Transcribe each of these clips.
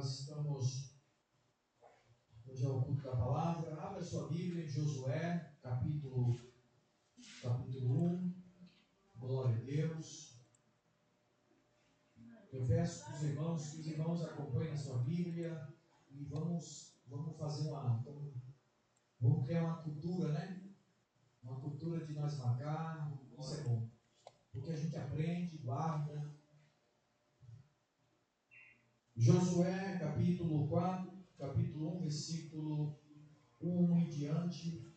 Nós estamos, hoje é o culto da palavra. Abra sua Bíblia em Josué, capítulo 1. Glória a Deus. Eu peço que os irmãos acompanhem a sua Bíblia e vamos fazer vamos criar uma cultura, né? Uma cultura de nós marcar. Isso é bom, porque a gente aprende, guarda. Josué, capítulo 1, versículo 1 em diante.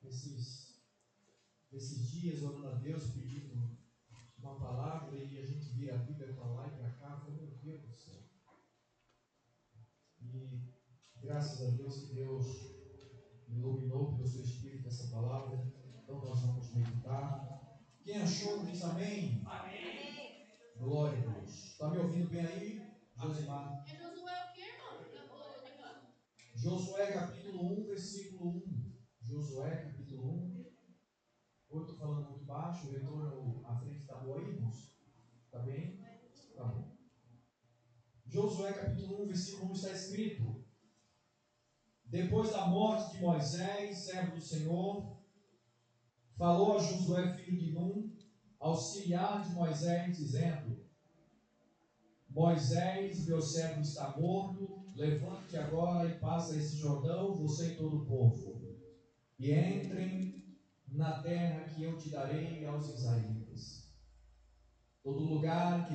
Esses dias, orando a Deus, pedindo uma palavra, e a gente vira a Bíblia para lá e para cá, falou, meu Deus do céu. E graças a Deus que Deus iluminou pelo seu Espírito essa palavra. Então nós vamos meditar. Quem achou, diz amém. Amém. Glória a Deus. Está me ouvindo bem aí, Josimar? É Josué o que, irmão? Josué capítulo 1, versículo 1. Josué capítulo 1. Ou eu estou falando muito baixo, o retorno à frente está boa aí, irmãos? Está bem? Tá bom. Josué capítulo 1, versículo 1 está escrito: Depois da morte de Moisés, servo do Senhor, falou a Josué, filho de Num, auxiliar de Moisés, dizendo: Moisés, meu servo, está morto, levante agora e passa esse Jordão, você e todo o povo, e entrem na terra que eu te darei aos israelitas. Todo lugar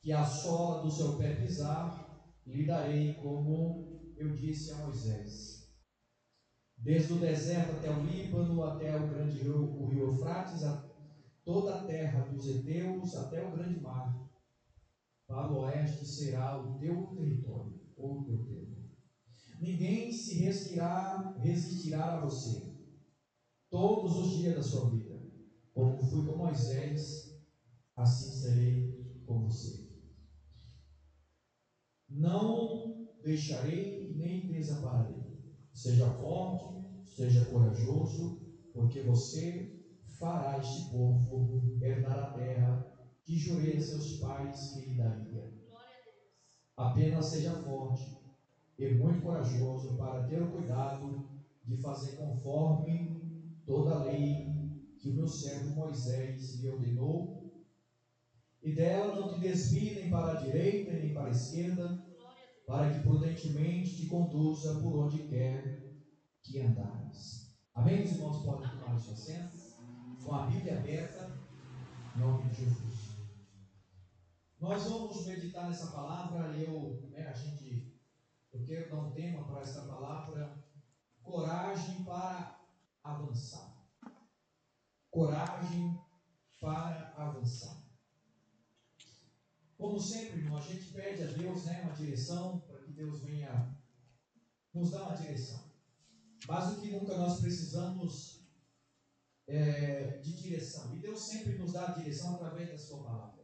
que a sola do seu pé pisar, lhe darei, como eu disse a Moisés. Desde o deserto até o Líbano, até o grande rio, o rio Eufrates, toda a terra dos heteus, até o grande mar. Para o oeste será o teu território, ou o teu termo. Ninguém se resistirá a você todos os dias da sua vida. Como fui com Moisés, assim serei com você. Não deixarei nem desampararei. Seja forte, seja corajoso, porque você fará este povo herdar a terra que jurei a seus pais que lhe daria. Apenas seja forte e muito corajoso para ter o cuidado de fazer conforme toda a lei que o meu servo Moisés lhe ordenou, e dela não te desvie nem para a direita nem para a esquerda, para que prudentemente te conduza por onde quer que andares. Amém? Os irmãos podem tomar o seu assento, com a Bíblia aberta, em nome de Jesus. Nós vamos meditar nessa palavra. Eu quero dar um tema para essa palavra: coragem para avançar. Coragem para avançar. Como sempre, irmão, a gente pede a Deus, uma direção, para que Deus venha nos dar uma direção. Mas o que nunca nós precisamos de direção. E Deus sempre nos dá a direção através da sua palavra.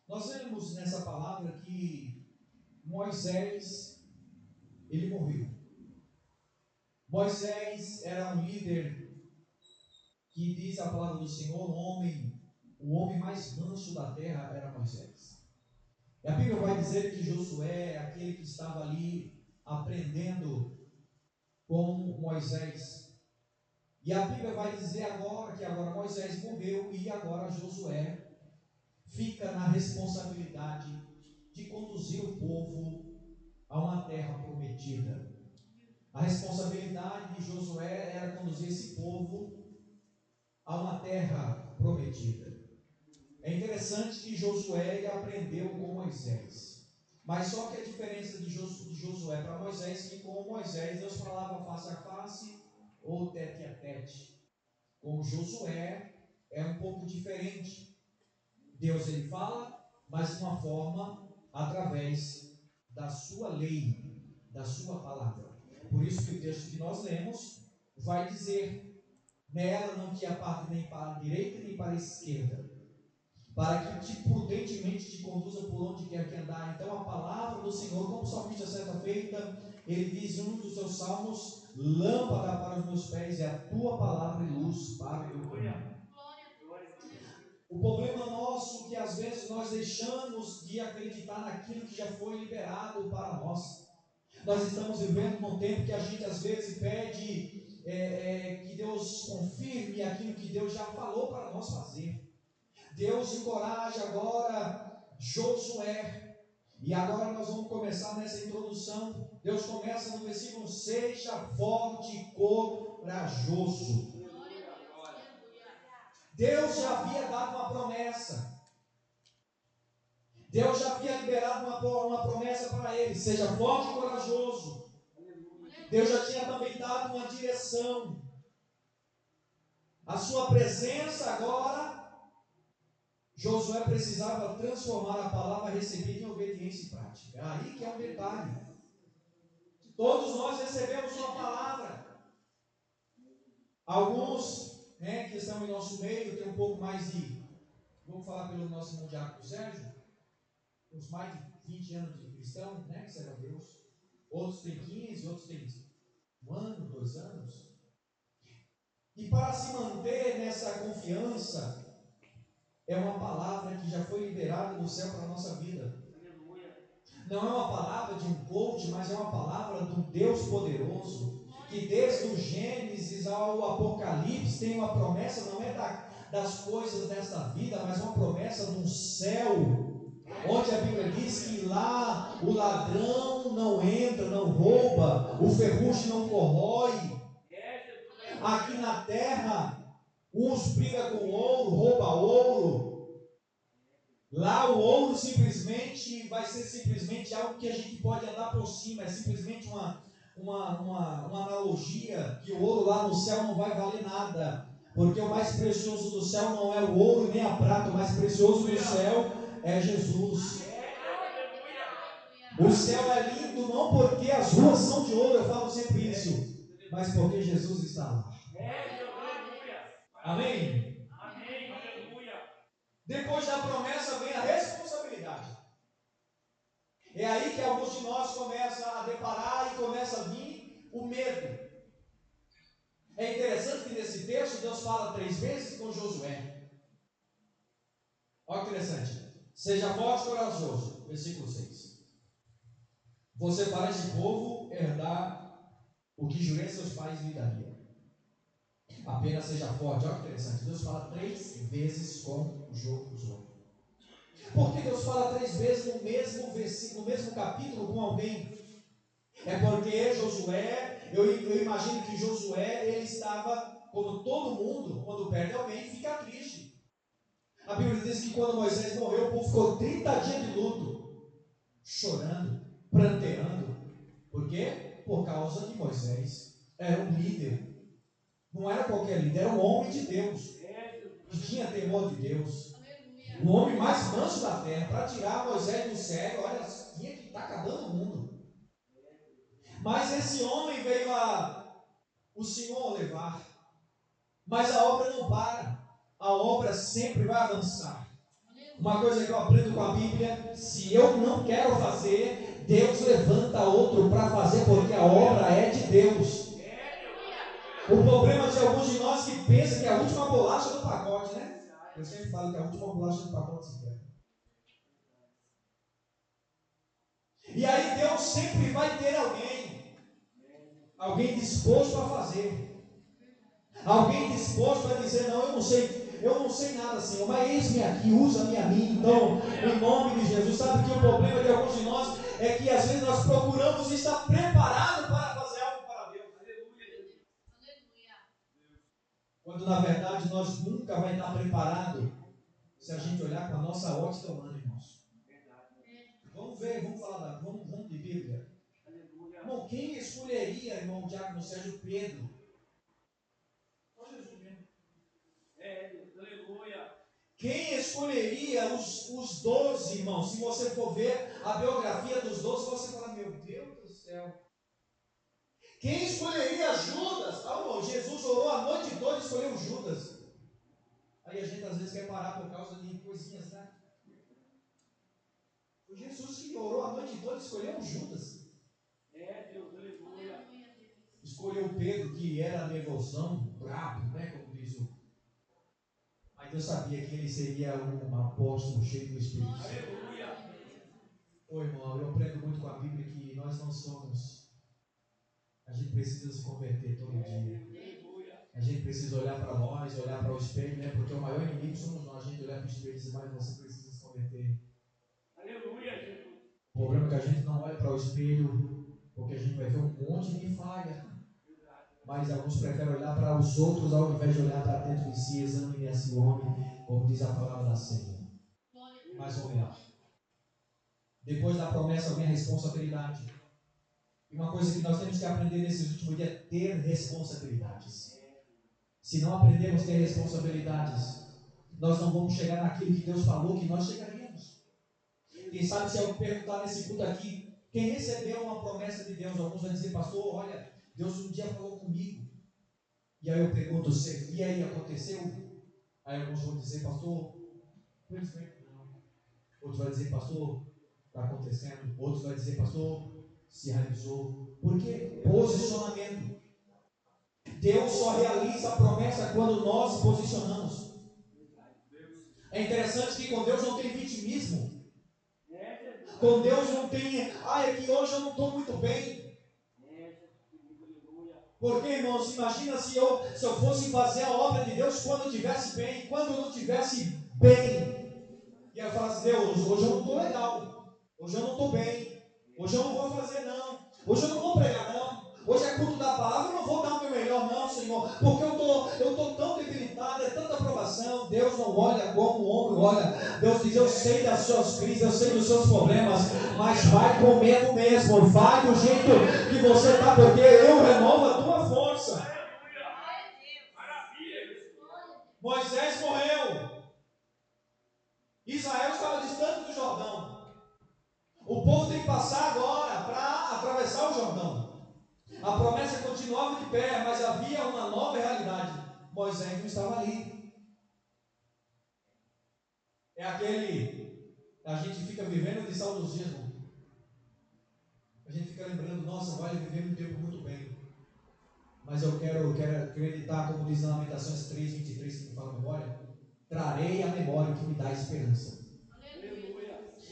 Nós vemos nessa palavra que Moisés, ele morreu. Moisés era um líder que, diz a palavra do Senhor, o homem mais manso da terra era Moisés. E a Bíblia vai dizer que Josué é aquele que estava ali aprendendo com Moisés. E a Bíblia vai dizer que agora Moisés morreu e agora Josué fica na responsabilidade de conduzir o povo a uma terra prometida. A responsabilidade de Josué era conduzir esse povo a uma terra prometida. É interessante que Josué aprendeu com Moisés. Mas só que a diferença de Josué para Moisés é que com Moisés Deus falava face a face ou tete a tete. Com Josué é um pouco diferente. Deus ele fala, mas de uma forma através da sua lei, da sua palavra. Por isso que o texto que nós lemos vai dizer: nela não te aparte nem para a direita nem para a esquerda, para que prudentemente te conduza por onde quer que andar. Então a palavra do Senhor, como o salmista certa feita, ele diz em um dos seus salmos: lâmpada para os meus pés é a tua palavra e luz para o meu caminho. O problema nosso é que às vezes nós deixamos de acreditar naquilo que já foi liberado para nós. Nós estamos vivendo num tempo que a gente às vezes pede que Deus confirme aquilo que Deus já falou para nós fazer. Deus encoraja agora Josué. E agora nós vamos começar nessa introdução. Deus começa no versículo: seja forte e corajoso. Deus já havia dado uma promessa. Deus já havia liberado uma promessa para ele: seja forte e corajoso. Deus já tinha também dado uma direção. A sua presença agora, Josué precisava transformar a palavra recebida em obediência e prática. É aí que é um detalhe. Todos nós recebemos uma palavra. Alguns, que estão em nosso meio, têm um pouco mais de, vamos falar pelo nosso irmão Diácono Sérgio, uns mais de 20 anos de cristão, que será Deus. Outros têm 15, outros têm 1 ano, 2 anos. E para se manter nessa confiança, é uma palavra que já foi liberada do céu para a nossa vida. Não é uma palavra de um coach, mas é uma palavra do Deus poderoso, que desde o Gênesis ao Apocalipse tem uma promessa, não é das coisas desta vida, mas uma promessa de um céu, onde a Bíblia diz que lá o ladrão não entra, não rouba, o ferrugem não corrói. Aqui na terra, uns brigam com ouro, rouba ouro. Lá o ouro simplesmente vai ser simplesmente algo que a gente pode andar por cima, é simplesmente uma analogia, que o ouro lá no céu não vai valer nada, porque o mais precioso do céu não é o ouro nem a prata, o mais precioso do céu é Jesus. O céu é lindo não porque as ruas são de ouro, eu falo sempre isso, mas porque Jesus está lá. Amém? Depois da promessa vem a responsabilidade. É aí que alguns de nós começam a deparar e começa a vir o medo. É interessante que nesse texto Deus fala 3 vezes com Josué. Olha que interessante. Seja forte e corajoso. Versículo 6. Você fará esse povo herdar o que jurei a seus pais lhe daria. Apenas seja forte. Olha que interessante. Deus fala 3 vezes com Josué. Por que Deus fala 3 vezes no mesmo versículo, no mesmo capítulo com alguém? É porque Josué, eu imagino que Josué, ele estava, como todo mundo, quando perde alguém, fica triste. A Bíblia diz que quando Moisés morreu, o povo ficou 30 dias de luto, chorando, pranteando. Por quê? Por causa de Moisés. Era um líder. Não era qualquer líder, era um homem de Deus, que tinha temor de Deus. O homem mais manso da terra, para tirar Moisés do sério, olha, tinha que estar acabando o mundo. Mas esse homem veio o Senhor levar. Mas a obra não para. A obra sempre vai avançar. Uma coisa que eu aprendo com a Bíblia: se eu não quero fazer, Deus levanta outro para fazer, porque a obra é de Deus. O problema de alguns de nós que pensam que é a última bolacha do pacote, né? Eu sempre falo que a última bolacha do pacote se quebra. E aí Deus sempre vai ter alguém disposto a fazer. Alguém disposto a dizer: não, eu não sei nada, Senhor, mas eis-me aqui, usa-me a mim. Então, em nome de Jesus. Sabe que o problema de alguns de nós é que às vezes nós procuramos estar preparado para fazer algo para Deus. Quando na verdade nós nunca vai estar preparado se a gente olhar com a nossa ótica humana, irmãos. Vamos ver, vamos de Bíblia. Irmão, quem escolheria, irmão Diácono Sérgio, Pedro? Quem escolheria os 12, irmãos? Se você for ver a biografia dos 12, você fala: meu Deus do céu. Quem escolheria Judas? Irmão, Jesus orou a noite toda e escolheu Judas. Aí a gente às vezes quer parar por causa de coisinhas, né? Foi Jesus que orou a noite toda e escolheu Judas. Escolheu Pedro, que era nervosão, brabo, né? Como diz o. Mas Deus sabia que ele seria um apóstolo cheio do Espírito Santo. Ô irmão, eu aprendo muito com a Bíblia que nós não somos. A gente precisa se converter todo dia. A gente precisa olhar para nós, olhar para o espelho, né? Porque o maior inimigo somos nós. A gente olhar para o espelho e dizer, mas você precisa se converter. O problema é que a gente não olha para o espelho, porque a gente vai ver um monte de falha. Mas alguns preferem olhar para os outros ao invés de olhar para dentro de si. Examine esse homem, como diz a palavra da Senhora. Mas vamos lá. Depois da promessa vem a responsabilidade. E uma coisa que nós temos que aprender nesses últimos dias é ter responsabilidades. Se não aprendermos a ter responsabilidades, nós não vamos chegar naquilo que Deus falou que nós chegaríamos. Quem sabe se eu perguntar nesse culto aqui, quem recebeu uma promessa de Deus, alguns vão dizer, pastor, olha, Deus um dia falou comigo. E aí eu pergunto, e aí aconteceu? Aí alguns vão dizer, pastor, infelizmente não. Outros vão dizer, pastor, está acontecendo. Outros vão dizer, pastor, se realizou. Por quê? Posicionamento. Deus só realiza a promessa quando nós nos posicionamos. É interessante que com Deus não tem vitimismo. Com Deus não tem, é que hoje eu não estou muito bem. Porque, irmãos, imagina se eu fosse fazer a obra de Deus quando eu estivesse bem, quando eu não estivesse bem. E eu falasse, Deus, hoje eu não estou legal. Hoje eu não estou bem. Hoje eu não vou fazer, não. Hoje eu não vou pregar, não. Hoje é culto da palavra, eu não vou dar o meu melhor, não, Senhor. Porque eu estou tão debilitado, é tanta aprovação. Deus não olha como o homem olha. Deus diz, eu sei das suas crises, eu sei dos seus problemas, mas vai com medo mesmo. Vai do jeito que você está, porque eu renovo a tua força. Moisés morreu. Israel estava distante do Jordão. O povo tem que passar agora para atravessar o Jordão. A promessa continuava de pé, mas havia uma nova realidade. Moisés não estava ali. É aquele, a gente fica vivendo de saudosismo. A gente fica lembrando, nossa, vai viver um tempo muito bem. Mas eu quero acreditar, como diz na Lamentações 3:23, que me fala a memória, trarei a memória que me dá esperança.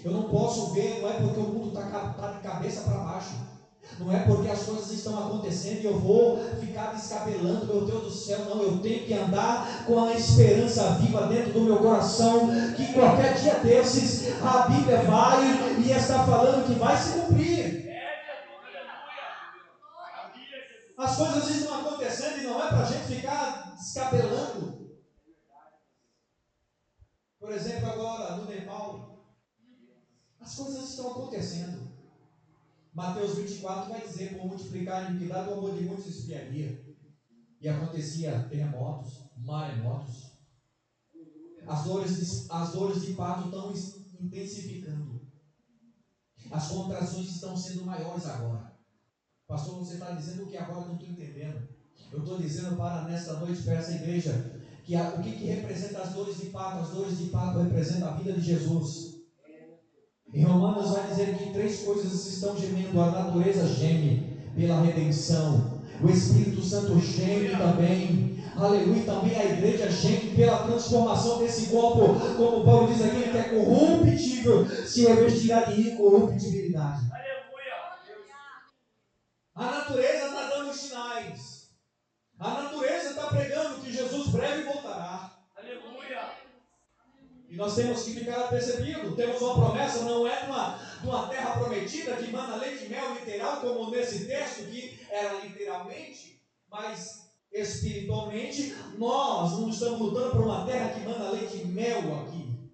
Eu não posso ver, não é porque o mundo está de cabeça para baixo. Não é porque as coisas estão acontecendo e eu vou ficar descabelando, meu Deus do céu, não. Eu tenho que andar com a esperança viva dentro do meu coração, que qualquer dia desses a Bíblia vai e está falando que vai se cumprir. As coisas estão acontecendo e não é para a gente ficar descabelando. Por exemplo, agora no Nepal, as coisas estão acontecendo. Mateus 24 vai dizer, por multiplicar a iniquidade, o amor de muitos se esfriaria. E acontecia terremotos, maremotos. As dores de parto estão intensificando. As contrações estão sendo maiores agora. Pastor, você está dizendo o que agora? Não estou entendendo. Eu estou dizendo para nesta noite, para essa igreja, que o que representa as dores de parto? As dores de parto representam a vida de Jesus. Em Romanos vai dizer que 3 coisas estão gemendo. A natureza geme pela redenção. O Espírito Santo geme também. Aleluia. Também a igreja geme pela transformação desse corpo. Como Paulo diz aqui, que é corruptível, se revestirá de incorruptibilidade. A natureza está dando sinais. A natureza está pregando que Jesus breve voltará. E nós temos que ficar apercebidos. Temos uma promessa, não é de uma terra prometida que manda leite e mel literal, como nesse texto que era literalmente, mas espiritualmente nós não estamos lutando por uma terra que manda leite e mel aqui,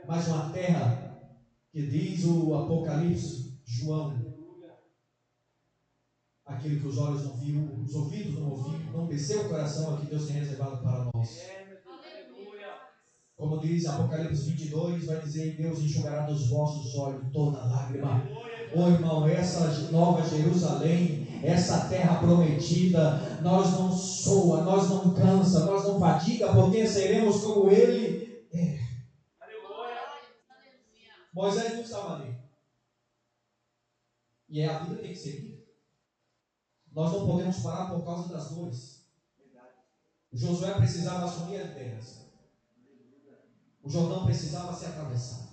mas uma terra que diz o Apocalipse, João, aquilo que os olhos não viram, os ouvidos não ouviram, não desceu o coração, é que Deus tem reservado para nós. Como diz Apocalipse 22, vai dizer, Deus enxugará dos vossos olhos toda lágrima. Ô irmão, essa nova Jerusalém, essa terra prometida, nós não soa, nós não cansa, nós não fadiga, porque seremos como Ele é. Moisés não estava ali. E a vida tem que seguir. Nós não podemos parar por causa das dores. Josué precisava assumir a liderança. O Jordão precisava ser atravessado.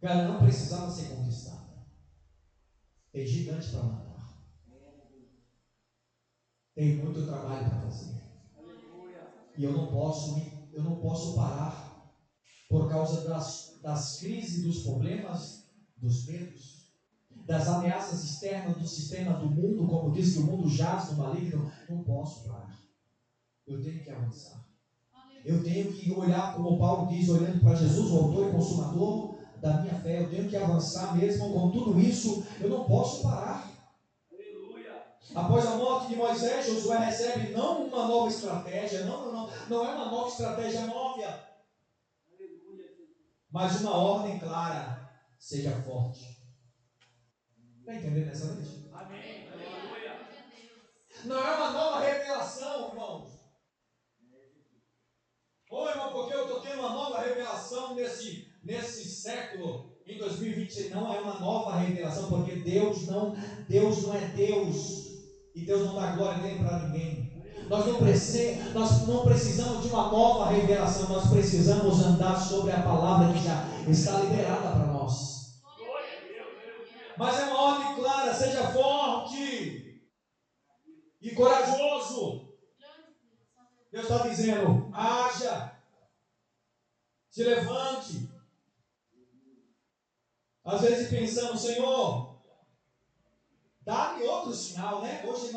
Canaã precisava ser conquistada. Tem gigante para matar. Tem muito trabalho para fazer. E eu não posso parar por causa das crises, dos problemas, dos medos, das ameaças externas do sistema do mundo, como diz que o mundo jaz no maligno. Não posso parar. Eu tenho que avançar. Eu tenho que olhar, como Paulo diz, olhando para Jesus, o autor e consumador da minha fé. Eu tenho que avançar mesmo com tudo isso. Eu não posso parar. Após a morte de Moisés, Josué recebe não uma nova estratégia, não é uma nova estratégia nova, mas uma ordem clara: seja forte. Está entendendo essa noite? Amém. Não é uma nova revelação, irmãos. Ô, irmão, porque eu estou tendo uma nova revelação nesse século, em 2020. Não é uma nova revelação, porque Deus não é Deus. E Deus não dá glória dele para ninguém. Nós não precisamos de uma nova revelação. Nós precisamos andar sobre a palavra que já está liberada para nós. Mas é uma ordem clara: seja forte e corajoso. Deus está dizendo: haja, se levante. Às vezes pensamos: Senhor, dá-me outro sinal, né? Hoje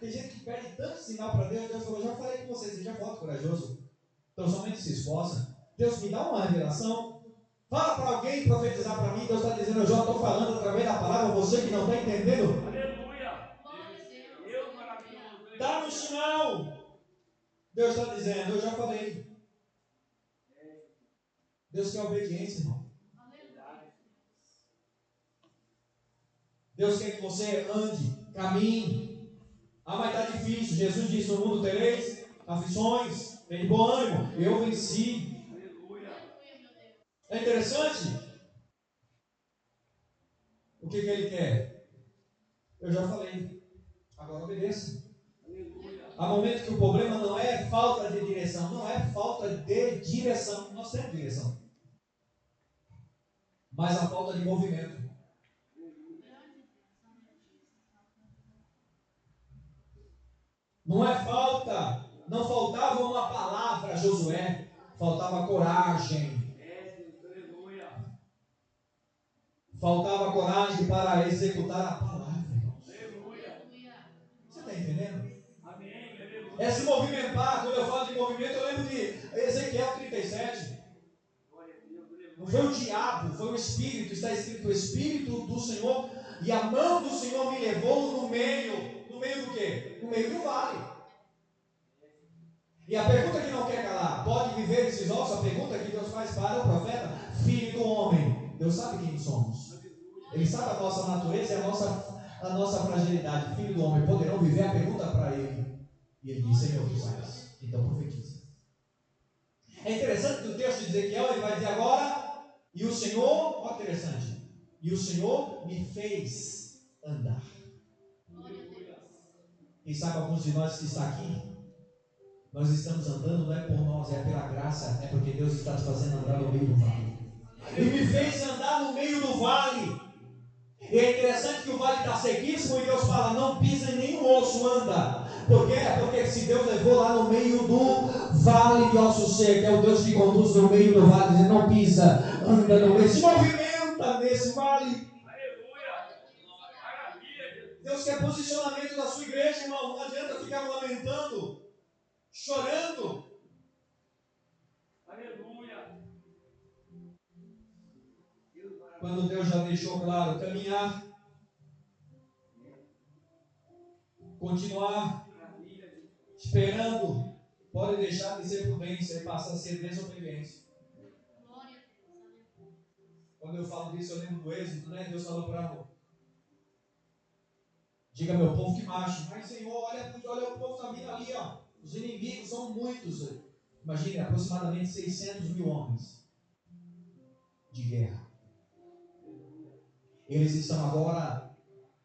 tem gente que pede tanto sinal para Deus. Deus falou: já falei com você, seja forte, corajoso. Então somente se esforça. Deus, me dá uma revelação. Fala para alguém profetizar para mim. Deus está dizendo: eu já estou falando através da palavra. Você que não está entendendo, aleluia, dá um sinal. Deus está dizendo: eu já falei. Deus quer obediência, irmão. Deus quer que você ande, caminhe. Ah, mas está difícil. Jesus disse: no mundo tereis aflições. Tem de bom ânimo. Eu venci. É interessante. O que ele quer? Eu já falei. Agora obedeça. Há momentos que o problema não é falta de direção. Não é falta de direção. Nós temos direção. Mas a falta de movimento. Não é falta. Não faltava uma palavra a Josué. Faltava coragem. Faltava coragem para executar a palavra. Você está entendendo? É se movimentar. Quando eu falo de movimento, eu lembro de Ezequiel 37. Não foi o diabo, foi o Espírito. Está escrito: o Espírito do Senhor e a mão do Senhor me levou no meio. No meio do quê? No meio do vale. E a pergunta que não quer calar: pode viver esses ossos? A pergunta que Deus faz para o profeta: filho do homem. Deus sabe quem somos. Ele sabe a nossa natureza e a nossa fragilidade. Filho do homem, poderão viver? A pergunta para ele. E ele diz: Senhor, tu sabes. Então profetiza. É interessante que o texto de Ezequiel, ele vai dizer agora: e o Senhor, olha interessante, e o Senhor me fez andar. E sabe, alguns de nós que está aqui, nós estamos andando, não é por nós, é pela graça, é porque Deus está te fazendo andar no meio do vale. E me fez andar no meio do vale. E é interessante que o vale está sequíssimo e Deus fala: não pisa em nenhum osso, anda. Por quê? Porque se Deus levou lá no meio do vale de ossos secos, é o Deus que conduz no meio do vale, dizendo: não pisa, anda no meio, se movimenta nesse vale. Deus quer posicionamento da sua igreja, irmão. Não adianta ficar lamentando, chorando. Aleluia. Quando Deus já deixou claro: caminhar, continuar, esperando, pode deixar de ser prudência e passa a ser desobediência. Quando eu falo disso, eu lembro do Êxodo, né? Deus falou para mim: diga meu povo que marche. Mas Senhor, olha o povo está vindo ali, ó. Os inimigos são muitos. Imagine, aproximadamente 600 mil homens de guerra. Eles estão agora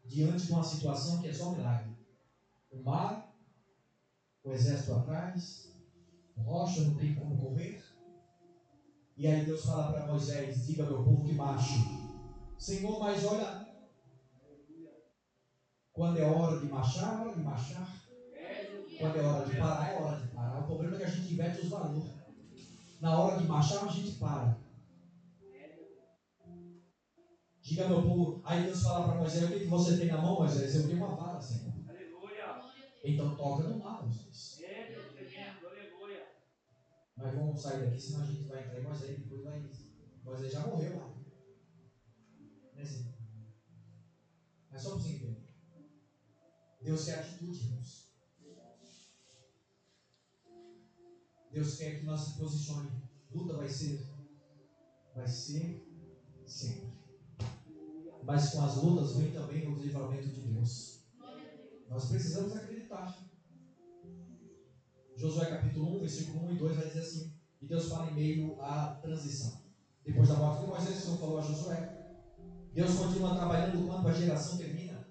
diante de uma situação que é só um milagre. O mar, o exército atrás, rocha, não tem como correr. E aí Deus fala para Moisés: diga ao meu povo que marche. Senhor, mas olha, quando é hora de marchar, é hora de marchar. Quando é hora de parar, é hora de parar. O problema é que a gente inverte os valores. Na hora de marchar, a gente para. Diga meu povo. Aí Deus fala para Moisés: o que você tem na mão, Moisés? Eu tenho uma vara, Senhor. Então toca no mar, Moisés. Mas vamos sair daqui, senão a gente vai entrar em Moisés e depois vai. Moisés já morreu lá. Né, Senhor? Mas só para você entender. Deus quer atitude, irmãos. Deus quer que nós se posicione. Luta vai ser sempre. Mas com as lutas vem também o livramento de Deus. Nós precisamos acreditar. Josué capítulo 1, versículo 1 e 2 vai dizer assim: e Deus fala em meio à transição. Depois da morte de Moisés, o Senhor falou a Josué. Deus continua trabalhando quando a geração termina.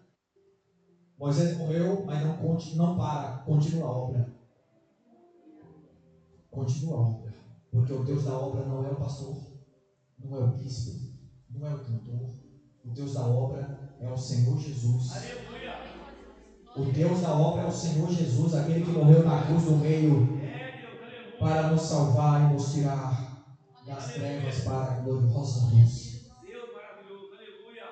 Moisés morreu, mas não para, continua a obra. Continua a obra. Porque o Deus da obra não é o pastor, não é o bispo, não é o cantor. O Deus da obra é o Senhor Jesus. Aleluia. O Deus da obra é o Senhor Jesus, aquele que morreu na cruz do meio para nos salvar e nos tirar das trevas para a gloriosa luz. Deus maravilhoso, aleluia.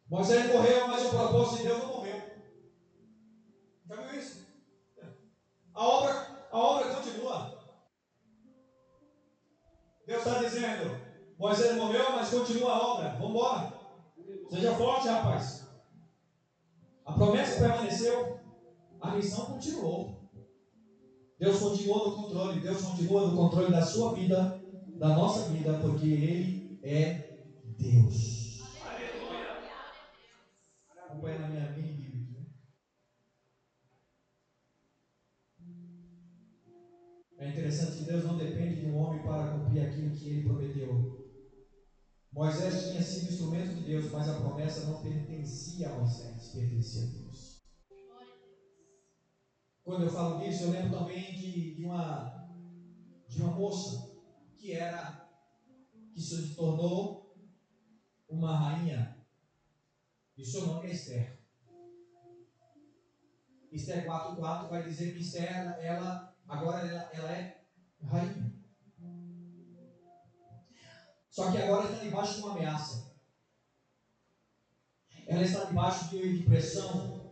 Moisés morreu, mas o propósito de Deus não morreu. Já viu isso? A obra continua. Deus está dizendo: Moisés morreu, mas continua a obra. Vamos embora. Seja forte, rapaz. A promessa permaneceu. A missão continuou. Deus continuou no controle. Deus continua no controle da sua vida, da nossa vida, porque Ele é Deus. Aleluia. Acompanha na minha Bíblia. É interessante que Deus não depende de um homem para cumprir aquilo que Ele prometeu. Moisés tinha sido instrumento de Deus, mas a promessa não pertencia a Moisés, pertencia a Deus. Quando eu falo disso, eu lembro também de uma moça que se tornou uma rainha, e o seu nome é Esther. Esther 4:4 vai dizer que Esther, agora ela é rainha. Só que agora está debaixo de uma ameaça. Ela está debaixo de pressão.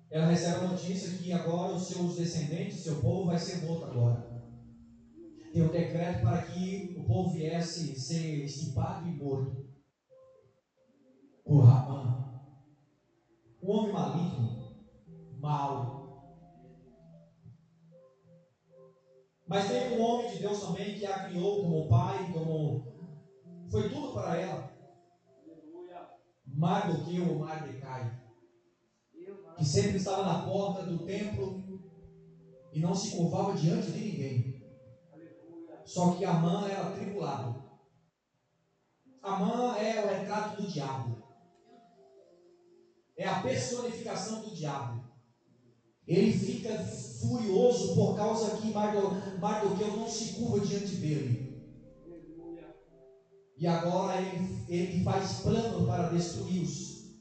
Ela recebe a notícia que agora os seus descendentes, seu povo vai ser morto agora. Tem um decreto para que o povo viesse ser estipado e morto por Ramã, um homem maligno, mau. Mas tem um homem de Deus também que a criou como pai, foi tudo para ela. Mardoqueu ou Mardecai, que sempre estava na porta do templo e não se curvava diante de ninguém. Só que Amã era atribulado. Amã é o retrato do diabo. É a personificação do diabo. Ele fica furioso por causa que Mardoqueu não se curva diante dele. E agora ele faz plano para destruí-los.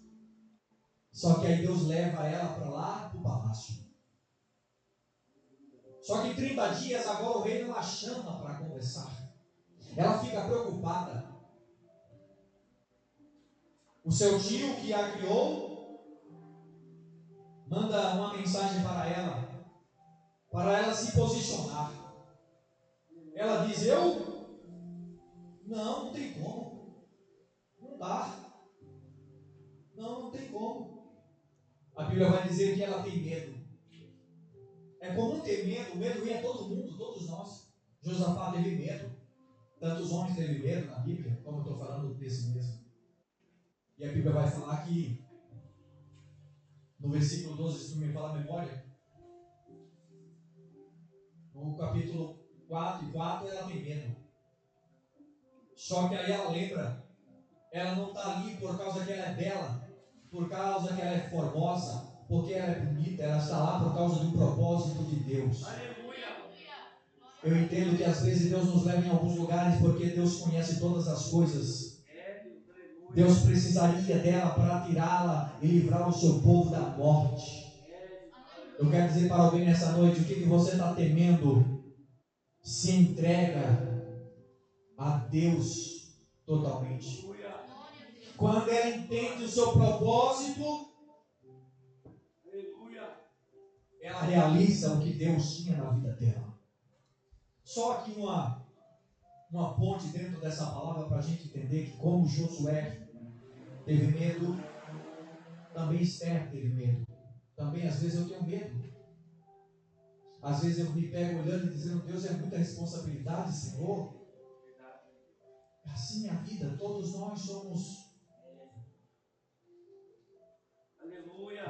Só que aí Deus leva ela para lá do palácio. Só que em 30 dias agora o rei não a chama para conversar. Ela fica preocupada. O seu tio que a criou manda uma mensagem para ela se posicionar. Ela diz: não tem como, não dá, não tem como. A Bíblia vai dizer que ela tem medo. É comum ter medo, o medo vem a todo mundo, todos nós. Josafá teve medo, tantos homens teve medo na Bíblia, como eu estou falando desse mesmo. E a Bíblia vai falar que no versículo 12, se não me fala a memória, no capítulo 4:4, ela tem medo. Só que aí ela lembra, ela não está ali por causa que ela é bela, por causa que ela é formosa, porque ela é bonita, ela está lá por causa do propósito de Deus. Aleluia. Eu entendo que às vezes Deus nos leva em alguns lugares porque Deus conhece todas as coisas. Deus precisaria dela para tirá-la e livrar o seu povo da morte. Eu quero dizer para alguém nessa noite, o que você está temendo? Se entrega a Deus totalmente. Quando ela entende o seu propósito, ela realiza o que Deus tinha na vida dela. Só aqui uma ponte dentro dessa palavra para a gente entender que como Josué teve medo, também Esther teve medo. Também às vezes eu tenho medo. Às vezes eu me pego olhando e dizendo, Deus, é muita responsabilidade, Senhor. Assim é a vida, todos nós somos.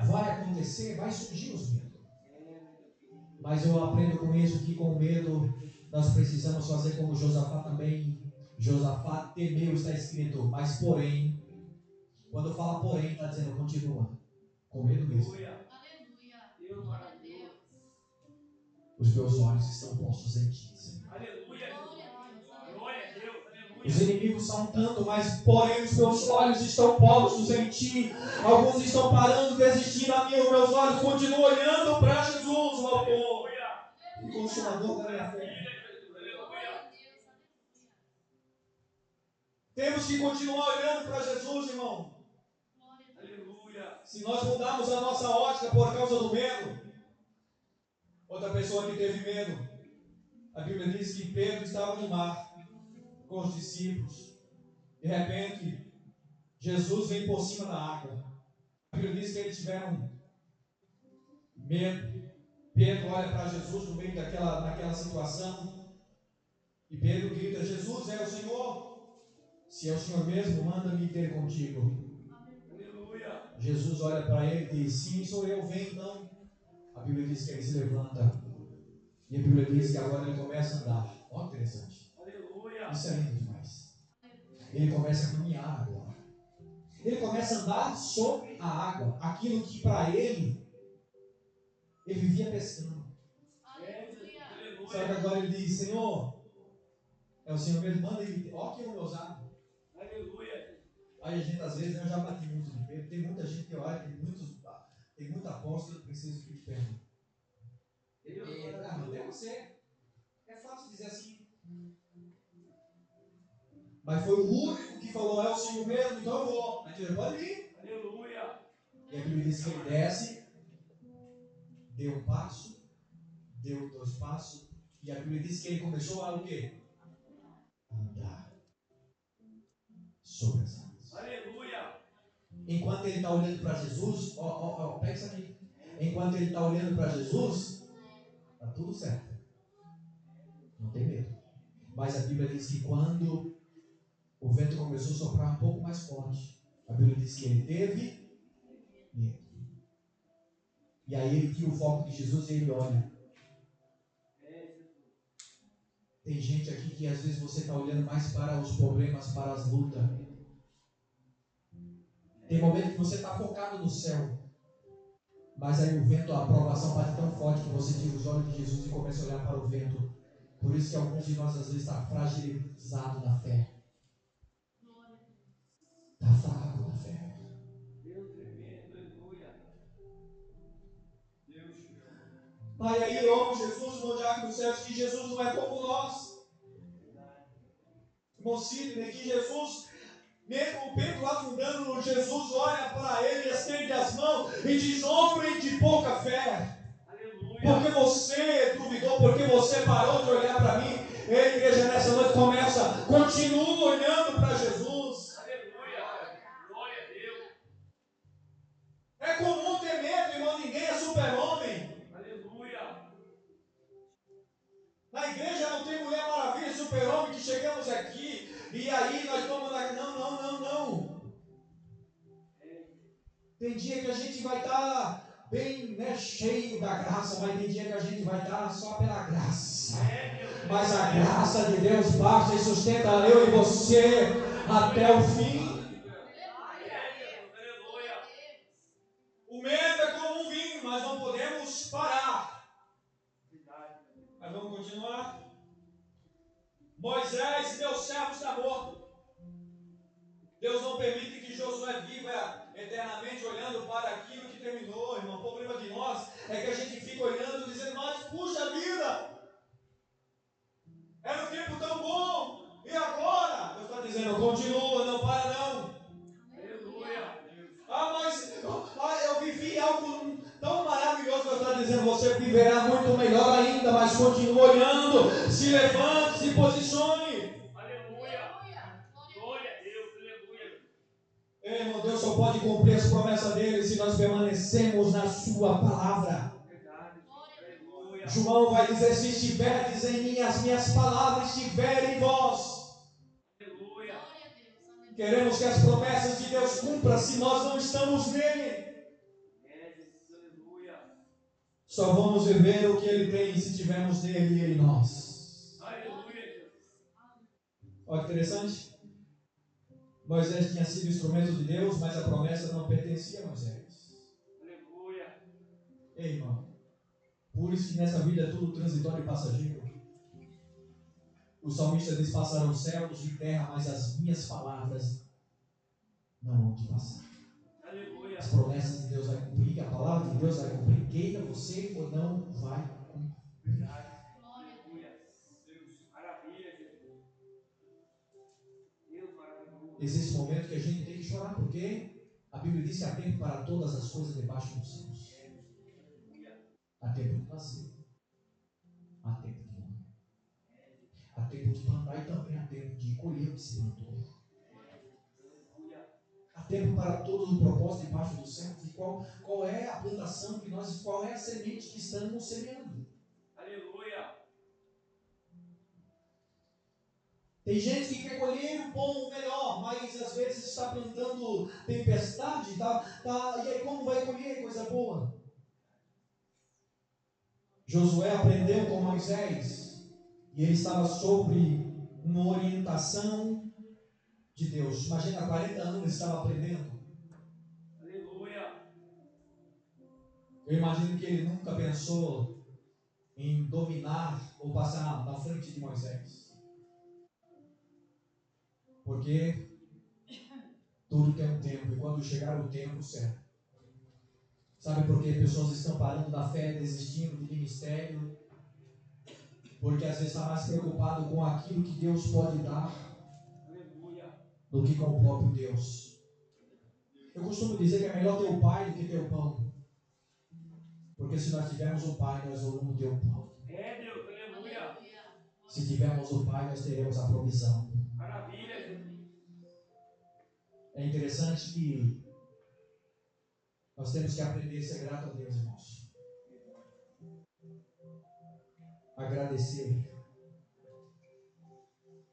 Vai acontecer, vai surgir os medos. Mas eu aprendo com isso que com o medo nós precisamos fazer como Josafá também. Josafá temeu, está escrito, mas porém, quando fala porém, está dizendo continua, com medo mesmo. Os meus olhos estão postos em ti, Senhor. Os inimigos são tanto, mas porém os meus olhos estão postos em ti. Alguns estão parando, desistindo a mim, os meus olhos continuam olhando para Jesus, o autor e consumador da minha fé. Temos que continuar olhando para Jesus, irmão. Se nós mudarmos a nossa ótica por causa do medo, outra pessoa que teve medo, a Bíblia diz que Pedro estava no mar com os discípulos. De repente, Jesus vem por cima da água. A Bíblia diz que eles tiveram medo. Pedro olha para Jesus no meio daquela situação. E Pedro grita, Jesus é o Senhor. Se é o Senhor mesmo, manda-me ter contigo. Aleluia. Jesus olha para ele e diz, sim, sou eu, vem então. A Bíblia diz que ele se levanta. E a Bíblia diz que agora ele começa a andar. Olha que interessante. Aleluia. Isso é lindo demais. Ele começa a caminhar agora. Ele começa a andar sobre a água. Aquilo que para ele vivia pescando. Só que agora ele diz, Senhor, é o Senhor mesmo, manda ele. Olha que ousado. Aleluia. Aí a gente às vezes, eu já bati muito no peito. Tem muita gente que olha, tem muita apóstolo que precisa de perna. Não, até você. É fácil dizer assim. Mas foi o único que falou, é o Senhor mesmo, então eu vou. A gente pode ir. Aleluia. E a Bíblia diz que ele desce, deu um passo, deu 2 passos, e a Bíblia diz que ele começou a o quê? Andar sobre as águas. Aleluia. Enquanto ele está olhando para Jesus, pega isso aqui. Enquanto ele está olhando para Jesus, está tudo certo. Não tem medo. Mas a Bíblia diz que quando o vento começou a soprar um pouco mais forte, a Bíblia diz que ele teve medo. E aí ele tira o foco de Jesus e ele olha. Tem gente aqui que às vezes você está olhando mais para os problemas, para as lutas. Tem momento que você está focado no céu. Mas aí o vento, a aprovação bate tão forte que você tira os olhos de Jesus e começa a olhar para o vento. Por isso que alguns de nós às vezes está fragilizado na fé. Está fraco na fé. Pai, aí eu amo Jesus, meu diácono dos céus, que Jesus não é como nós. Irmão Sidney, que Jesus, mesmo o Pedro afundando, Jesus olha para ele, estende as mãos e diz, homem de pouca fé. Porque você duvidou, porque você parou de olhar para mim. E a igreja nessa noite continua olhando para Jesus. Aleluia. Glória a Deus. É comum ter medo, irmão, ninguém é super-homem. Aleluia. Na igreja não tem mulher maravilha, super-homem, que chegamos aqui e aí nós vamos lá. Não. Tem dia que a gente vai estar bem, cheio da graça, mas tem dia que a gente vai estar só pela graça. Mas a graça de Deus basta e sustenta eu e você até o fim. O medo é como um vinho, mas não podemos parar. Mas vamos continuar. Deus não permite que Josué viva eternamente olhando para aquilo que terminou, irmão. O problema de nós é que a gente fica olhando e dizendo, mas puxa vida, era um tempo tão bom, e agora? Deus está dizendo, continua, não para não. Aleluia. Mas eu vivi algo tão maravilhoso. Deus está dizendo, você viverá muito melhor ainda, mas continue olhando, se levante, se posicione. Irmão, Deus só pode cumprir as promessas dele se nós permanecemos na sua palavra. João vai dizer, se estiverdes em mim, as minhas palavras estiverem em vós. Queremos que as promessas de Deus cumpram se nós não estamos nele. Só vamos viver o que ele tem se estivermos nele e ele em nós. Olha que interessante. Moisés tinha sido instrumento de Deus, mas a promessa não pertencia a Moisés. Aleluia. Ei, irmão, por isso que nessa vida é tudo transitório e passageiro. O salmista diz, passarão céus e terra, mas as minhas palavras não vão te passar. Aleluia. As promessas de Deus vai cumprir, a palavra de Deus vai cumprir, queira você ou não vai cumprir. Aleluia. Maravilha, Jesus. Deus maravilhoso. Existe um momento que a gente tem que chorar, porque a Bíblia diz que há tempo para todas as coisas debaixo dos céus. Há tempo de nascer, há tempo de morrer, há tempo de plantar e também há tempo de colher o que se plantou. Há tempo para todo o propósito debaixo do céu. E qual é a plantação que nós, qual é a semente que estamos semeando? Aleluia! Tem gente que quer colher o bom, o melhor, mas às vezes está plantando tempestade, e aí como vai colher coisa boa? Josué aprendeu com Moisés e ele estava sobre uma orientação de Deus. Imagina, 40 anos ele estava aprendendo. Aleluia! Eu imagino que ele nunca pensou em dominar ou passar na frente de Moisés. Porque tudo tem um tempo, e quando chegar o tempo certo. Sabe por que pessoas estão parando da fé, desistindo do ministério? Porque às vezes está mais preocupado com aquilo que Deus pode dar do que com o próprio Deus. Eu costumo dizer que é melhor ter o pai do que ter o pão. Porque se nós tivermos o pai, nós vamos ter o pão. É Deus, aleluia. Se tivermos o pai, nós teremos a provisão. Maravilha. É interessante que nós temos que aprender a ser grato a Deus, irmãos. Agradecer.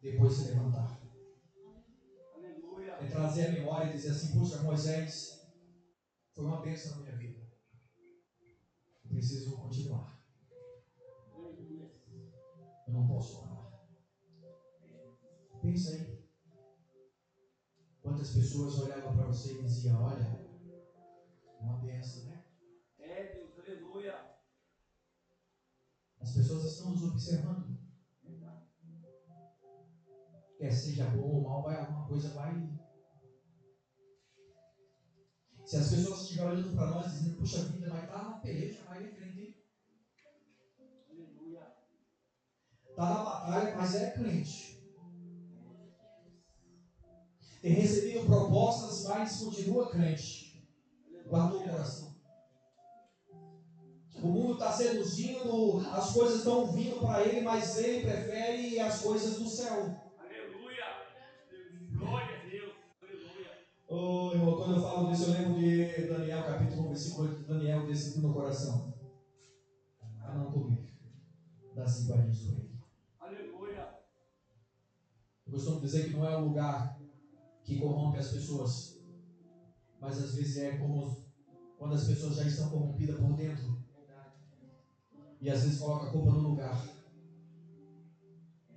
Depois se levantar. Aleluia. É trazer a memória e dizer assim, puxa, Moisés foi uma bênção na minha vida. Eu preciso continuar. Eu não posso parar. Pensa aí. Quantas pessoas olhavam para você e diziam, olha, uma bênção, né? É Deus, aleluia. As pessoas estão nos observando. Quer seja bom ou mal, alguma coisa vai. Se as pessoas estiverem olhando para nós dizendo, puxa vida, vai estar na peleja, vai em frente. Aleluia. Está na batalha, mas é crente. Tem recebido propostas, mas continua crente. Guardou o coração. O mundo está seduzindo, as coisas estão vindo para ele, mas ele prefere as coisas do céu. Aleluia! Glória a Deus! Aleluia! Oh, irmão, quando eu falo disso, eu lembro de Daniel, capítulo 1, versículo 8, de Daniel, decidiu no coração. A não comer das iguarias do rei. Aleluia! Eu costumo dizer que não é o lugar que corrompe as pessoas, mas às vezes é como quando as pessoas já estão corrompidas por dentro e às vezes coloca a culpa no lugar.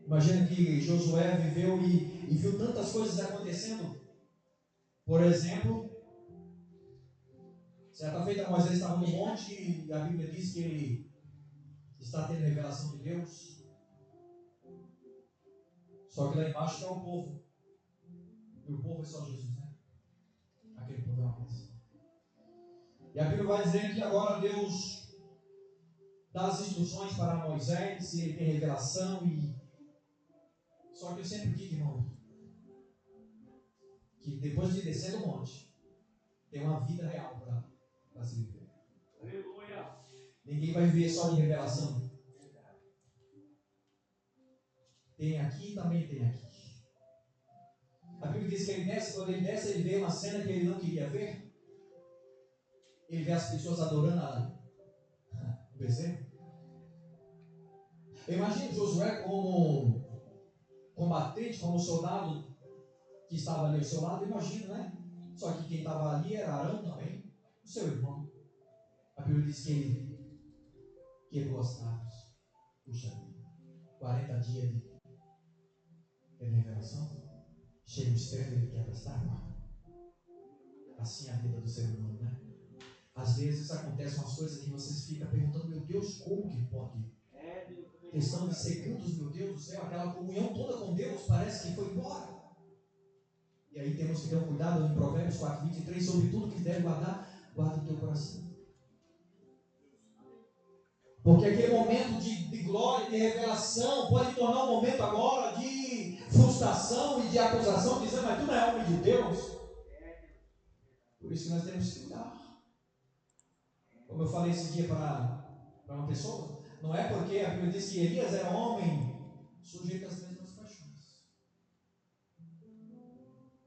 Imagina que Josué viveu e viu tantas coisas acontecendo. Por exemplo, certa feita Moisés estava no monte e a Bíblia diz que ele está tendo revelação de Deus. Só que lá embaixo está o povo. E o povo é só Jesus, né? Aquele povo é uma bênção. E a Bíblia vai dizer que agora Deus dá as instruções para Moisés, e ele tem revelação. Só que eu sempre digo, irmão, que depois de descer do monte, tem uma vida real para se viver. Aleluia. Ninguém vai viver só de revelação. Tem aqui e também tem aqui. A Bíblia diz que ele desce, quando ele desce, ele vê uma cena que ele não queria ver. Ele vê as pessoas adorando o bezerro. Eu imagino Josué como combatente, como soldado que estava ali ao seu lado, imagino, né? Só que quem estava ali era Arão também, o seu irmão. A Bíblia diz que ele quebrou as tábuas. Puxa vida, 40 dias de revelação. Chega o externo e ele quebra as tábuas. Assim é a vida do ser humano, né? Às vezes acontecem umas coisas que vocês ficam perguntando, meu Deus, como que pode? Questão de segundos, meu Deus do céu, aquela comunhão toda com Deus parece que foi embora. E aí temos que ter um cuidado em Provérbios 4:23, sobre tudo que deve guardar, guarda o teu coração. Porque aquele momento de glória, de revelação, pode tornar um momento agora de frustração e de acusação, dizendo, mas tu não é homem de Deus. Por isso que nós temos que cuidar. Como eu falei esse dia para uma pessoa, não é porque a Bíblia diz que Elias era homem sujeito às mesmas paixões.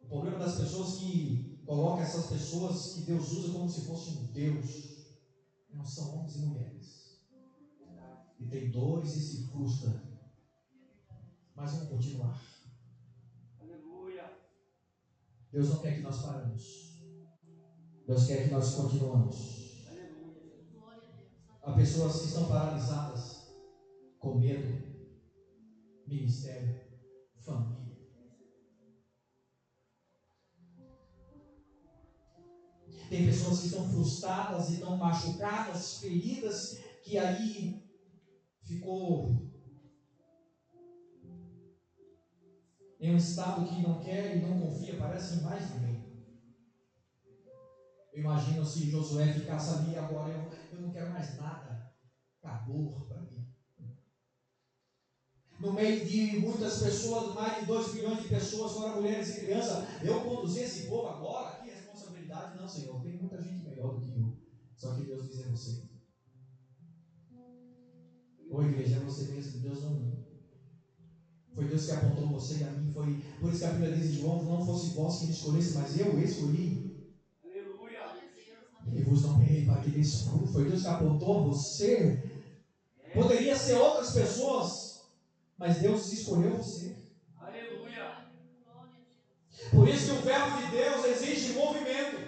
O problema das pessoas que colocam essas pessoas que Deus usa como se fosse um Deus, não são homens e mulheres. E tem dores e se frustra. Mas vamos continuar. Aleluia. Deus não quer que nós paramos. Deus quer que nós continuamos. Há pessoas que estão paralisadas com medo, ministério, família. Tem pessoas que estão frustradas e estão machucadas, feridas, que aí ficou em um estado que não quer e não confia, parece em mais ninguém. Eu imagino se Josué ficasse ali agora, eu não quero mais nada, acabou para mim. No meio de muitas pessoas, mais de 2 milhões de pessoas, fora mulheres e crianças, eu conduzir esse povo agora, que responsabilidade? Não, Senhor, tem muita gente melhor do que eu. Só que Deus diz a você. Ô igreja, é você mesmo, Deus não. Foi Deus que apontou você e a mim. Foi por isso que a Bíblia diz em João, não fosse vós que me escolhesse, mas eu escolhi. Aleluia. E vos nomeei para que desse fruto. Foi Deus que apontou você. Poderia ser outras pessoas, mas Deus escolheu você. Aleluia. Por isso que o verbo de Deus exige movimento.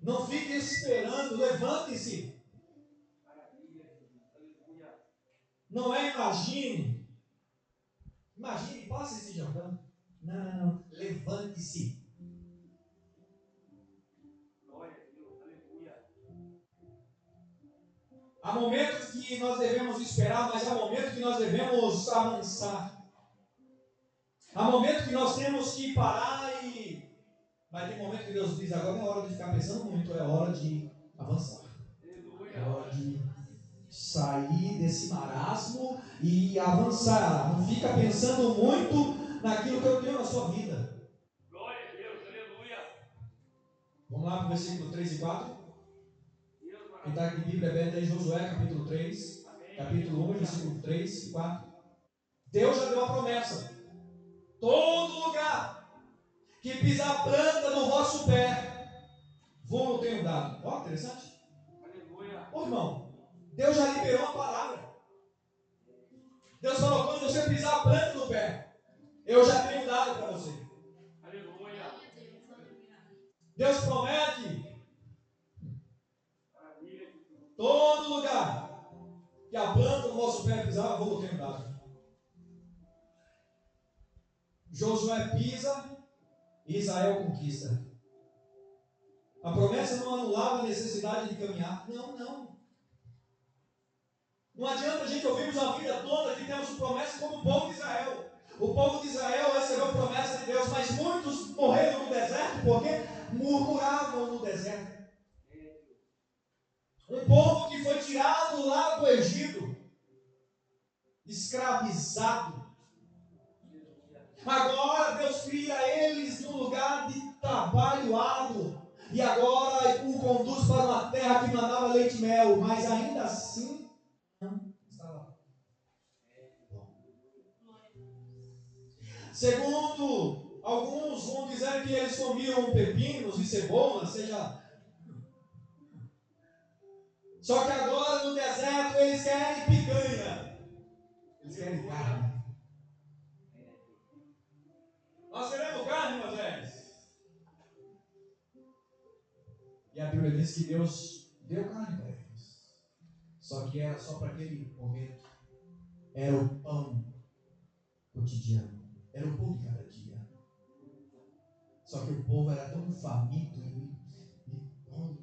Não fique esperando, levante-se. Não é imagine. Imagine, passe esse jantando. Não. Levante-se. Há momentos que nós devemos esperar, mas há momentos que nós devemos avançar. Há momentos que nós temos que parar e... Mas tem momento que Deus diz, agora não é hora de ficar pensando muito, é hora de avançar. É hora de sair desse marasmo e avançar. Não fica pensando muito naquilo que eu tenho na sua vida. Glória a Deus, aleluia. Vamos lá para o versículo 3 e 4. Quem está aqui de Bíblia aberta em Josué, capítulo 3, capítulo 1, versículo 3 e 4. Deus já deu a promessa. Todo lugar que pisar a planta no vosso pé, vou tenho dado. Ó, interessante. Aleluia. Ô irmão, Deus já liberou a palavra. Deus falou, quando você pisar a planta no pé, eu já tenho dado para você. Aleluia. Deus promete. Todo lugar que a planta do vosso pé pisar, eu vou ter dado. Josué pisa e Israel conquista. A promessa não anulava a necessidade de caminhar. Não. Não adianta a gente ouvirmos a vida toda que temos promessa como o povo de Israel. O povo de Israel recebeu promessa de Deus, mas muitos morreram no deserto porque murmuravam no deserto. Um povo que foi tirado lá do Egito, escravizado. Agora Deus cria eles num lugar de trabalho árduo. E agora o conduz para uma terra que mandava leite e mel, mas ainda assim não estava bom. Segundo alguns vão dizer que eles comiam pepinos e cebolas, seja. Só que agora no deserto eles querem picanha. Eles querem carne. Nós queremos carne, Moisés. E a Bíblia diz que Deus deu carne para eles. Só que era só para aquele momento. Era o pão cotidiano. Era o pão de cada dia. Só que o povo era tão faminto e pão.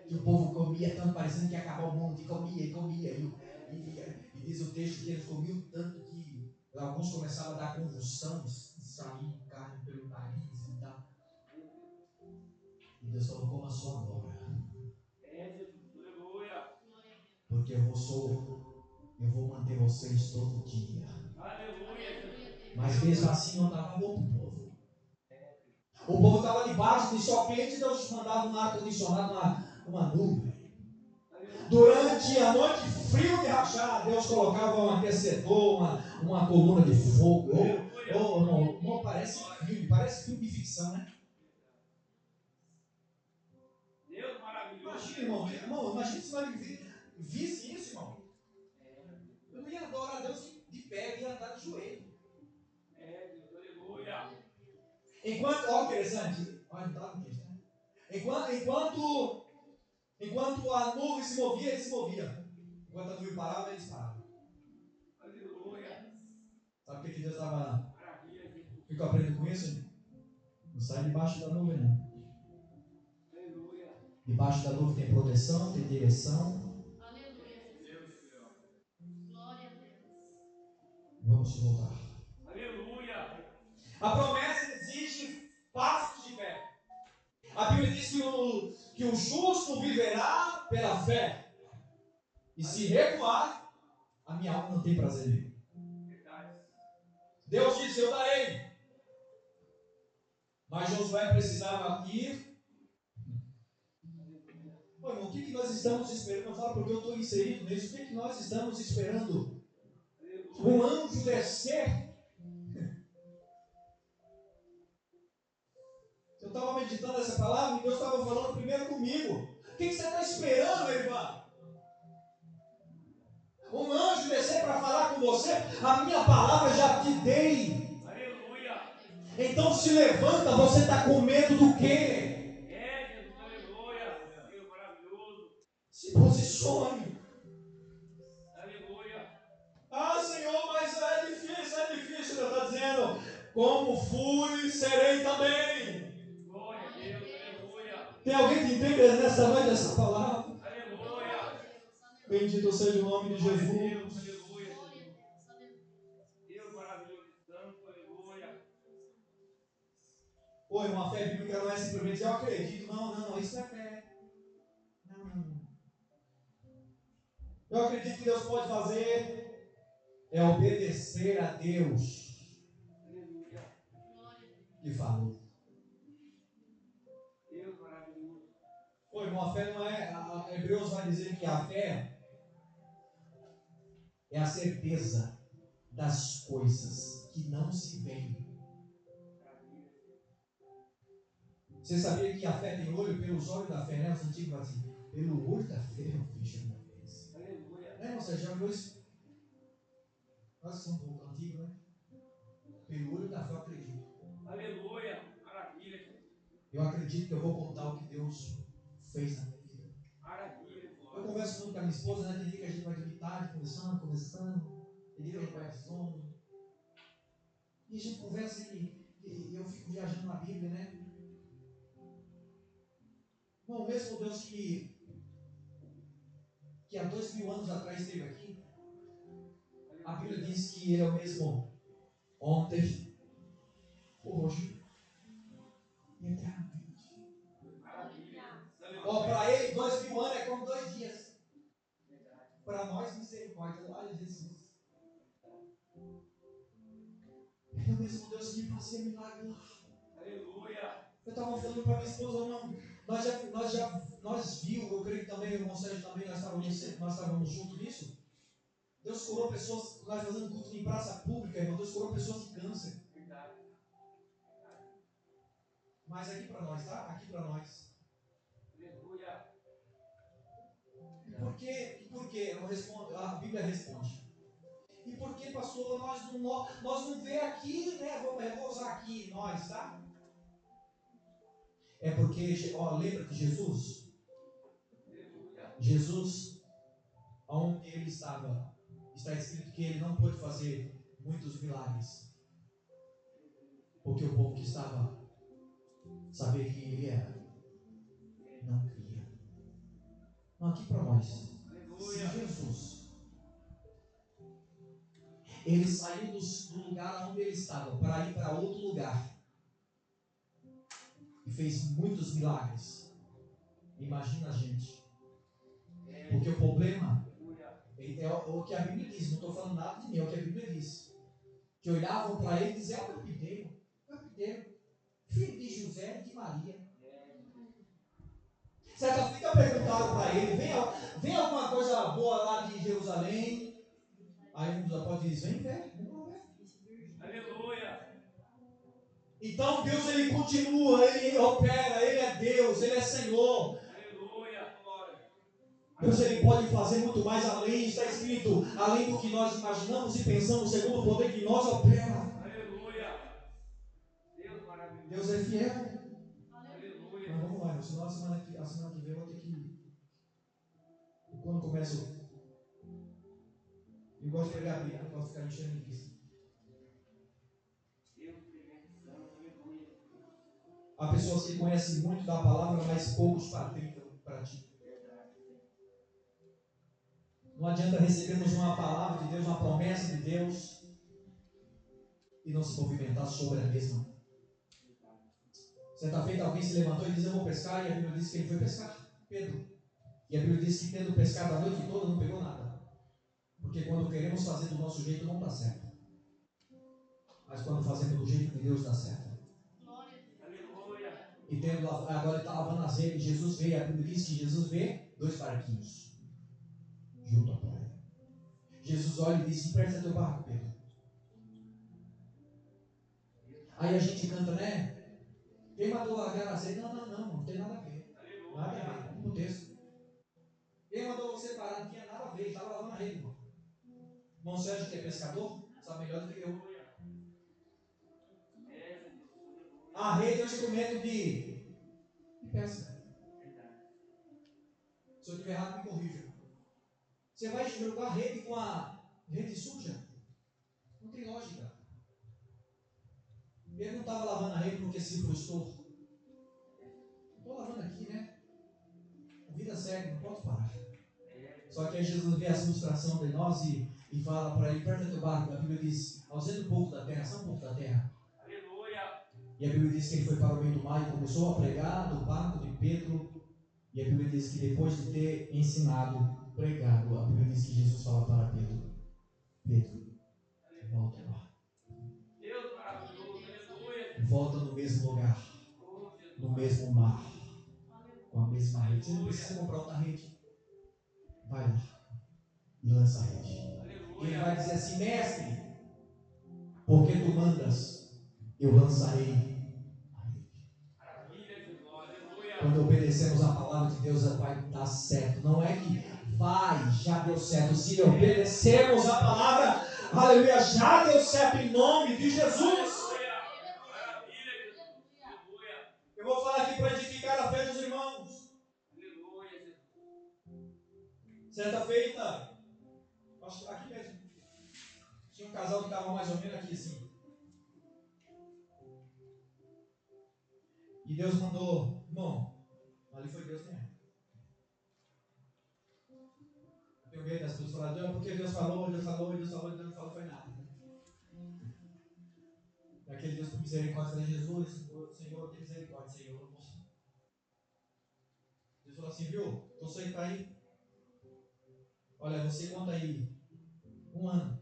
Que o povo comia tanto, parecendo que ia acabar o mundo. E comia, e comia. E diz o texto que eles comiam tanto que alguns começavam a dar convulsões. E sair carne pelo nariz e tal. E Deus falou, coma só agora. Porque eu vou manter vocês todo dia. Mas mesmo assim não estava bom para o povo. O povo estava debaixo de sol quente, Deus mandava um ar-condicionado, uma nuvem. Durante a noite, frio de rachar, Deus colocava um aquecedor, uma coluna de fogo. Não, parece filme de ficção, né? Imagina, irmão, imagina se nós visse isso, irmão. Eu não ia adorar a Deus de pé, ia andar de joelho. Enquanto, olha interessante, olha, não estava nisso, né? Enquanto a nuvem se movia, ele se movia. Enquanto a nuvem parava, eles paravam. Sabe o que Deus estava? Ficou aprendendo com isso? Não sai debaixo da nuvem, não. Debaixo da nuvem tem proteção, tem direção. Aleluia. Glória a Deus. Vamos voltar. Aleluia. A promessa exige passos de fé. A Bíblia diz que o justo viverá pela fé. E se recuar, a minha alma não tem prazer nele. Deus disse, eu darei. Mas Josué precisava ir. Pô, irmão, o que nós estamos esperando? Eu falo porque eu estou inserido nisso. O que nós estamos esperando? Um anjo descer. Eu estava meditando essa palavra e Deus estava falando primeiro comigo. O que você está esperando, meu irmão? Um anjo descer para falar com você? A minha palavra já te dei. Aleluia. Então se levanta, você está com medo do quê? Jesus, aleluia. Deus maravilhoso. Se posicione. Aleluia. Ah, Senhor, mas é difícil. Deus está dizendo, como fui, serei também. Glória a Deus, aleluia. Tem alguém que entende nessa noite essa palavra? Aleluia. Bendito seja o nome de Jesus. Aleluia. Deus maravilhoso, santo, aleluia. Pô, uma fé bíblica não é simplesmente dizer, eu acredito. Não, isso é fé. Não. Eu acredito que Deus pode fazer é obedecer a Deus. Aleluia. Que falou. Deus maravilhoso. Pô, irmão, a fé não é. A Hebreus vai dizer que a fé é a certeza das coisas que não se veem. Você sabia que a fé tem olho? Pelos olhos da fé, né? Os antigos falam assim, pelo olho da fé eu vejo uma vez. Aleluia. Né, irmão? Você já viu isso? Nós somos um pouco antigos, né? Pelo olho da fé eu acredito. Aleluia. Maravilha. Eu acredito que eu vou contar o que Deus fez na minha vida. Maravilha. Eu converso muito com a minha esposa, né? Tem dia que a gente vai dormir tarde, conversando. Tem dia que a gente vai ao sono. E a gente conversa e eu fico viajando na Bíblia, né? Bom, o mesmo Deus que há 2000 anos atrás esteve aqui, A Bíblia diz que Ele é o mesmo ontem, hoje e eternamente. Para Ele, 2000 anos é como 2 dias. Para nós, misericórdia. Olha Jesus. Ele é o mesmo Deus que fazia milagre lá. Aleluia. Eu estava falando para minha esposa, não, nós viu, eu creio que também, o irmão Sérgio também, nós estávamos juntos nisso. Deus curou pessoas, nós fazendo culto em praça pública, irmão, Deus curou pessoas de câncer. Mas aqui para nós, tá? Aqui para nós. Aleluia. E por quê? A Bíblia responde. E por que, pastor, nós não vê aqui, né? Eu vou usar aqui nós, tá? É porque, lembra que Jesus, onde ele estava, está escrito que ele não pôde fazer muitos milagres, porque o povo que estava, sabia quem ele era, não cria. Não, aqui para nós, se Jesus, ele saiu do lugar onde ele estava, para ir para outro lugar, e fez muitos milagres, imagina a gente, porque o problema é o que a Bíblia diz, não estou falando nada de mim, é o que a Bíblia diz, que olhavam para ele e diziam, é o carpinteiro, filho de José e de Maria. Certa feita perguntaram para ele, vem alguma coisa boa lá de Jerusalém? Aí um dos apóstolos diz, vem ver, vamos lá ver. Aleluia. Então Deus, ele continua, ele opera, ele é Deus, ele é Senhor. Aleluia. Deus, ele pode fazer muito mais além, está escrito, além do que nós imaginamos e pensamos, segundo o poder que nós opera. Aleluia. Deus maravilhoso. Deus é fiel. Aleluia. Mas vamos lá, senão a semana que vem eu vou ter que... Quando começo... Eu gosto de pregar a Bíblia, não gosto de ficar enchendo linguiça. Há pessoas que conhecem muito da palavra, mas poucos praticam. Não adianta recebermos uma palavra de Deus, uma promessa de Deus, e não se movimentar sobre a mesma. Certa feita alguém se levantou e disse, eu vou pescar, e a Bíblia diz que ele foi pescar, Pedro. E a Bíblia diz que Pedro pescava a noite toda, não pegou nada. Porque quando queremos fazer do nosso jeito, não dá certo. Mas quando fazemos do jeito de Deus, dá certo. E tendo, agora ele está lavando as redes, Jesus vê, a Bíblia diz que Jesus vê 2 barquinhos junto à praia. Jesus olha e diz, empresta teu barco, Pedro. Aí a gente canta, né? Quem mandou largar as redes? Não tem nada a ver. Nada a ver, vamos pro texto. Quem mandou você parar? Não tinha nada a ver, estava lavando a rede, irmão. Irmão Sérgio, que é pescador, sabe melhor do que eu. A rede é um instrumento de pesca. Se eu estiver errado, me corrija. Você vai jogar a rede com a rede suja? Não tem lógica. Ele não estava lavando a rede porque se frustrou. Estou lavando aqui, né? A vida segue, não posso parar. Só que aí Jesus vê a frustração de nós e fala para ele, perto do barco. A Bíblia diz, ausente um pouco da terra, só um pouco da terra. Aleluia. E a Bíblia diz que ele foi para o meio do mar e começou a pregar do barco de Pedro. E a Bíblia diz que depois de ter ensinado, pregado, a Bíblia diz que Jesus fala para Pedro, volta lá. Deus maravilhoso. Aleluia. Volta no mesmo lugar, no mesmo mar, com a mesma rede. Você não precisa comprar outra rede. Vai lá e lança a rede. E ele vai dizer assim, mestre, porque tu mandas, eu lançarei a rede. Quando obedecemos a palavra de Deus, vai dar certo. Não é que vai, já deu certo. Se obedecemos a palavra, aleluia, já deu certo em nome de Jesus. Eu vou falar aqui para edificar a fé dos irmãos. Certa feita, acho que aqui mesmo, tinha um casal que estava mais ou menos aqui assim. E Deus mandou, irmão, ali foi Deus mesmo. tenho medo das pessoas falarem, porque Deus falou, Deus falou, Deus falou, Deus não falou, foi nada. Naquele Deus por misericórdia, falei, Jesus, Senhor, tem misericórdia, Senhor. Deus falou assim, viu? Você que está aí, olha, você conta aí 1 ano.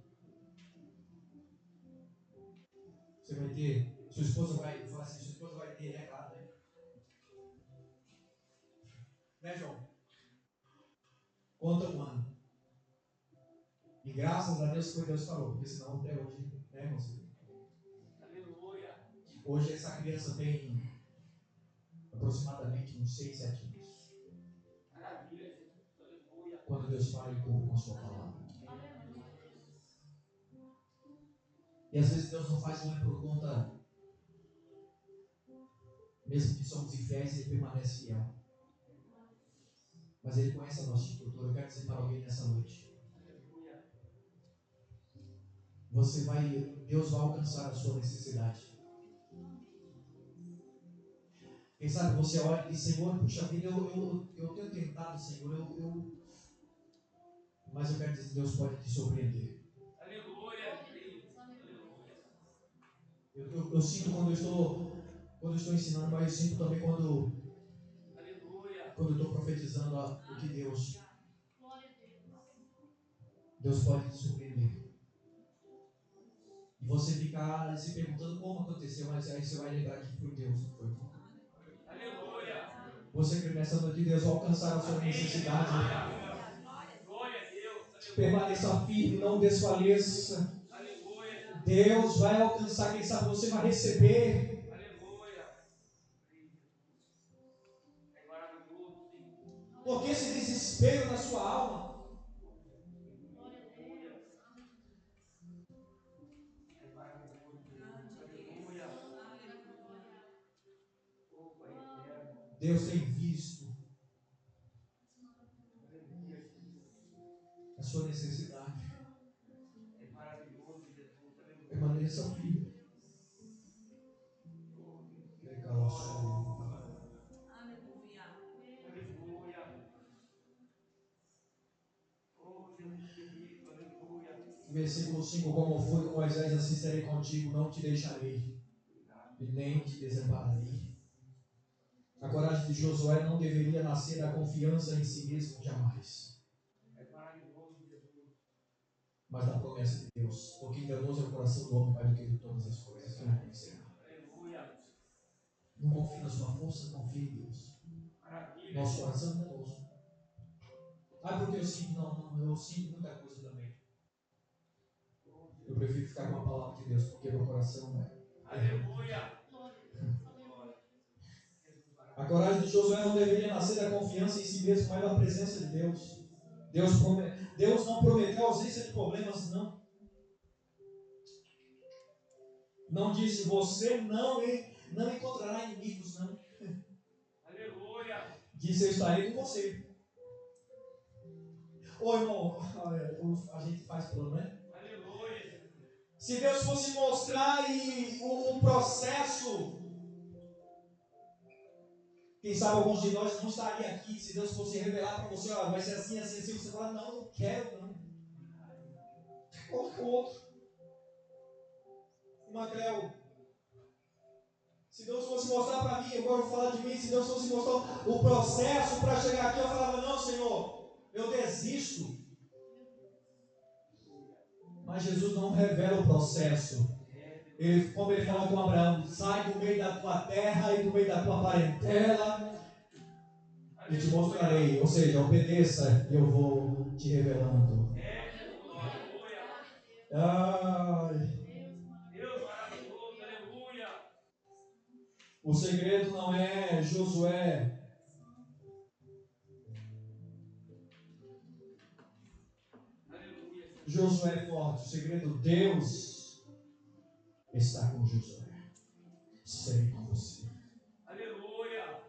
Você vai ter, sua esposa vai falar assim, sua esposa vai ter, claro, né? Né, João? Conta 1 ano. E graças a Deus foi Deus que falou, porque senão até hoje, né, irmãos? Aleluia. Hoje essa criança tem aproximadamente uns 6, 7 anos. Maravilha, Jesus. Aleluia. Quando Deus fala e cumpre com a sua palavra. E às vezes Deus não faz muito por conta, mesmo que somos infiéis, Ele permanece fiel. Mas Ele conhece a nossa estrutura. Eu quero dizer para alguém nessa noite. Deus vai alcançar a sua necessidade. Quem sabe você olha e diz, Senhor, puxa vida, eu tenho tentado, Senhor, mas eu quero dizer que Deus pode te surpreender. Aleluia. Eu sinto quando eu estou ensinando, mas eu sinto também quando eu estou profetizando o que Deus pode te surpreender. E você ficar se perguntando como aconteceu, mas aí você vai lembrar que foi Deus, não foi? Aleluia. Você crê nessa noite que Deus vai alcançar a sua necessidade. Glória a Deus. Permaneça firme, não desfaleça. Aleluia. Deus vai alcançar, quem sabe você vai receber. Aleluia. É maravilhoso, Senhor. Porque esse desespero na sua alma. Deus tem visto a sua necessidade. É maravilhoso, Jesus. Permaneça firme. Aleluia. Aleluia. Oh, Jesus querido, aleluia. Versículo 5: Como fui com Moisés, assim serei contigo, não te deixarei e nem te desampararei. A coragem de Josué não deveria nascer da confiança em si mesmo, jamais. Mas da promessa de Deus. Porque enganoso é o coração do homem mais do que de todas as coisas. Não confie na sua força, confie em Deus. Nosso coração é enganoso. Porque eu sinto, eu sinto muita coisa também. Eu prefiro ficar com a palavra de Deus, porque meu coração é. Aleluia. A coragem de Josué não deveria nascer da confiança em si mesmo, mas da presença de Deus. Deus não prometeu ausência de problemas, não. Não disse, você não encontrará inimigos, não. Aleluia. Disse, eu estarei com você. Ô irmão, a gente faz plano, né? Aleluia. Se Deus fosse mostrar o processo, quem sabe alguns de nós não estaria aqui. Se Deus fosse revelar para você, vai ser assim, assim, assim, você fala, não quero, não. Coloca o outro. O Macrel. Se Deus fosse mostrar para mim, agora eu vou falar de mim, se Deus fosse mostrar o processo para chegar aqui, eu falava, não, Senhor, eu desisto. Mas Jesus não revela o processo. Como ele falou com Abraão, sai do meio da tua terra e do meio da tua parentela e te mostrarei. Ou seja, obedeça e eu vou te revelando. Ai. Deus maravilhoso, aleluia. O segredo não é Josué. Josué é forte. O segredo, Deus está com Josué. Serei com você. Aleluia.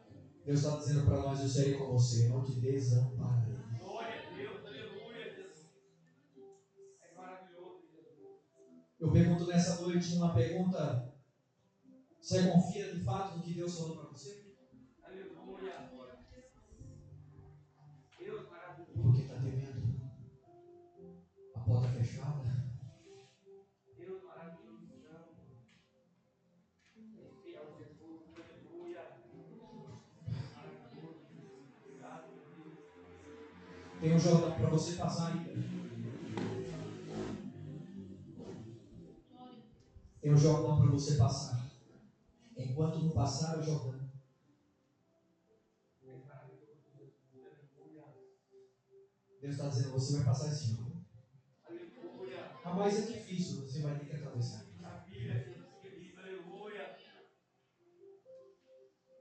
Deus está dizendo para nós, eu serei com você, não te desampararei. Glória a Deus, aleluia, Jesus. É maravilhoso, Jesus. Eu pergunto nessa noite uma pergunta. Você confia de fato no que Deus falou para você? Aleluia. Deus maravilhoso. Por que está temendo? Tem um Jordão para você passar ainda. Tem um Jordão para você passar. Enquanto não passar o Jordão, Deus está dizendo, você vai passar esse Jordão. Ah, mas é difícil, você vai ter que atravessar.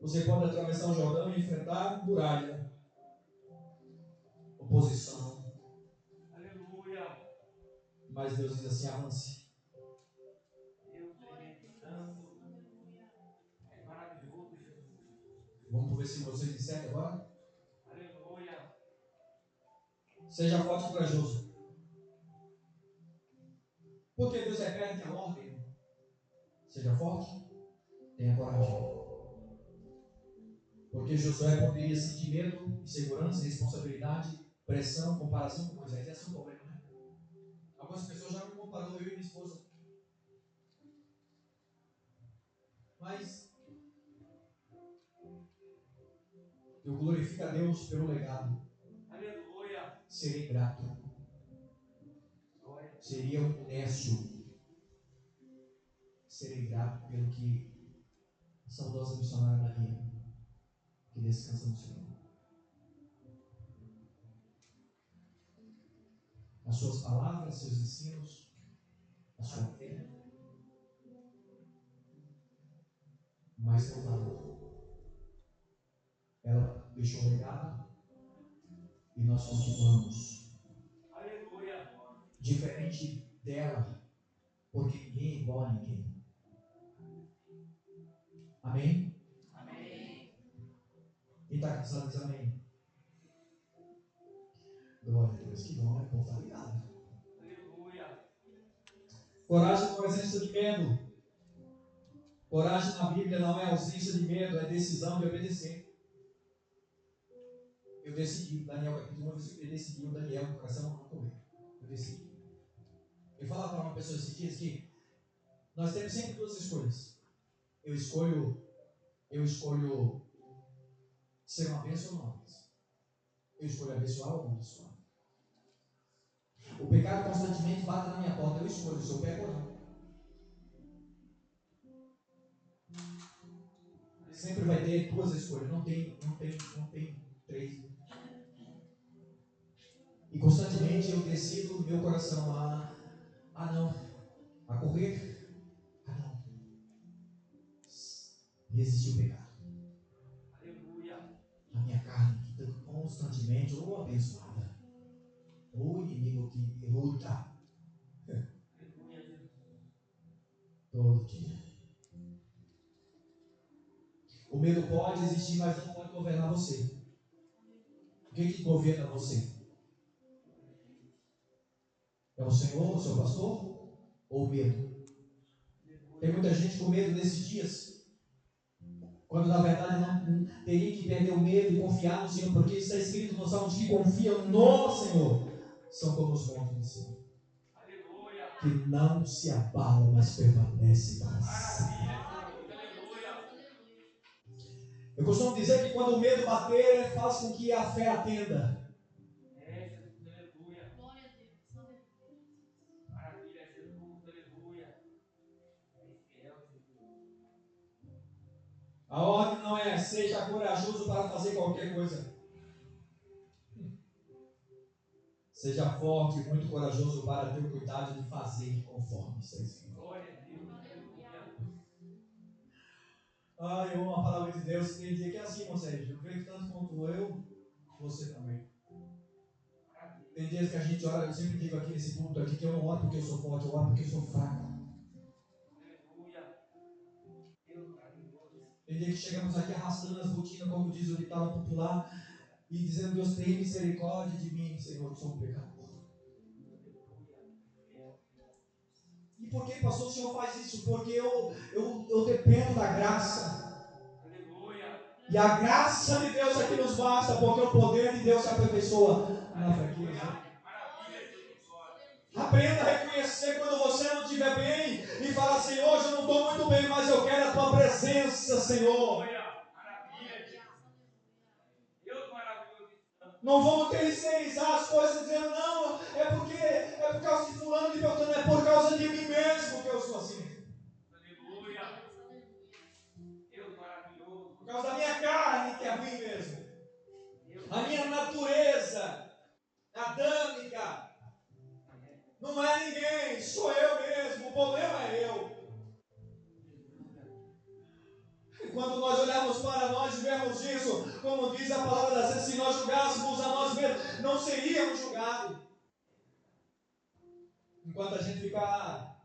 Você pode atravessar o Jordão e enfrentar muralha, oposição. Mas Deus diz assim, avance. Vamos para o versículo 6 e 7 agora? Aleluia. Seja forte e corajoso. Porque Deus repete a ordem. Seja forte, tenha coragem. Porque Josué poderia sentir medo, insegurança, responsabilidade, pressão, comparação com Moisés. Esse é o problema, né? Algumas pessoas já me compararam eu e minha esposa. Mas eu glorifico a Deus pelo legado. Aleluia. Serei grato. Seria um nécio. Serei grato pelo que a saudosa missionária Maria, que descansa no Senhor. As suas palavras, seus ensinos, a sua fé. Mas não valor. Ela deixou um legado e nós continuamos. Aleluia. Diferente dela, porque ninguém é igual a ninguém. Amém? Amém. Quem está cansado diz amém. Glória a Deus, que bom, né? O povo está ligado. Aleluia. Coragem não é ausência de medo. Coragem na Bíblia não é ausência de medo, é decisão de obedecer. Eu decidi, Daniel capítulo 1, eu decidi, o Daniel, no coração, não correr. Eu decidi. Eu falava para uma pessoa esses dias que nós temos sempre duas escolhas. Eu escolho ser uma bênção ou não uma bênção. Eu escolho abençoar ou não abençoar. O pecado constantemente bate na minha porta. Eu escolho se eu pego ou não. Sempre vai ter duas escolhas. Não tem três. E constantemente eu decido no meu coração não. A correr. Não. Resistir o pecado. Aleluia. A minha carne que está constantemente ou abençoada. Ou inimigo que luta. Todo dia. O medo pode existir, mas não pode governar você. O que governa você? É o Senhor, o seu pastor? Ou o medo? Tem muita gente com medo nesses dias. Quando na verdade não teria que perder o medo e confiar no Senhor, porque está escrito no Salmo de que confiam no Senhor. São como os montes do Senhor. Que não se abalam, mas permanecem para sempre. Eu costumo dizer que quando o medo bater, faz com que a fé atenda. A ordem não é seja corajoso para fazer qualquer coisa. Seja forte e muito corajoso para ter o cuidado de fazer conforme está escrito. Eu amo a palavra de Deus. Tem dia que é assim, Moisés. Eu creio que tanto quanto eu, você também. Tem dias que a gente ora, eu sempre digo aqui nesse ponto aqui que eu não oro porque eu sou forte, eu oro porque eu sou fraco. Tem dia que chegamos aqui arrastando as botinas, como diz o ditado popular, e dizendo: Deus, tem misericórdia de mim, Senhor, que sou um pecador. E por que, pastor, o Senhor faz isso? Porque eu dependo da graça. E a graça de Deus é que nos basta, porque o poder de Deus se aperfeiçoa na fraqueza. Aprenda a reconhecer quando você não estiver bem e falar assim: hoje eu não estou muito bem, mas eu quero a tua presença, Senhor. Não vamos terceirizar as coisas dizendo, não, é por causa de fulano, de Beltrano, é por causa de mim mesmo que eu sou assim. Aleluia. Deus maravilhoso. Por causa da minha carne que é ruim mesmo. A minha natureza adâmica. Não é ninguém, sou eu mesmo, o problema é eu. E quando nós olharmos para nós e vemos isso, como diz a palavra das vezes, se nós julgássemos a nós mesmos, não seríamos julgados. Enquanto a gente ficar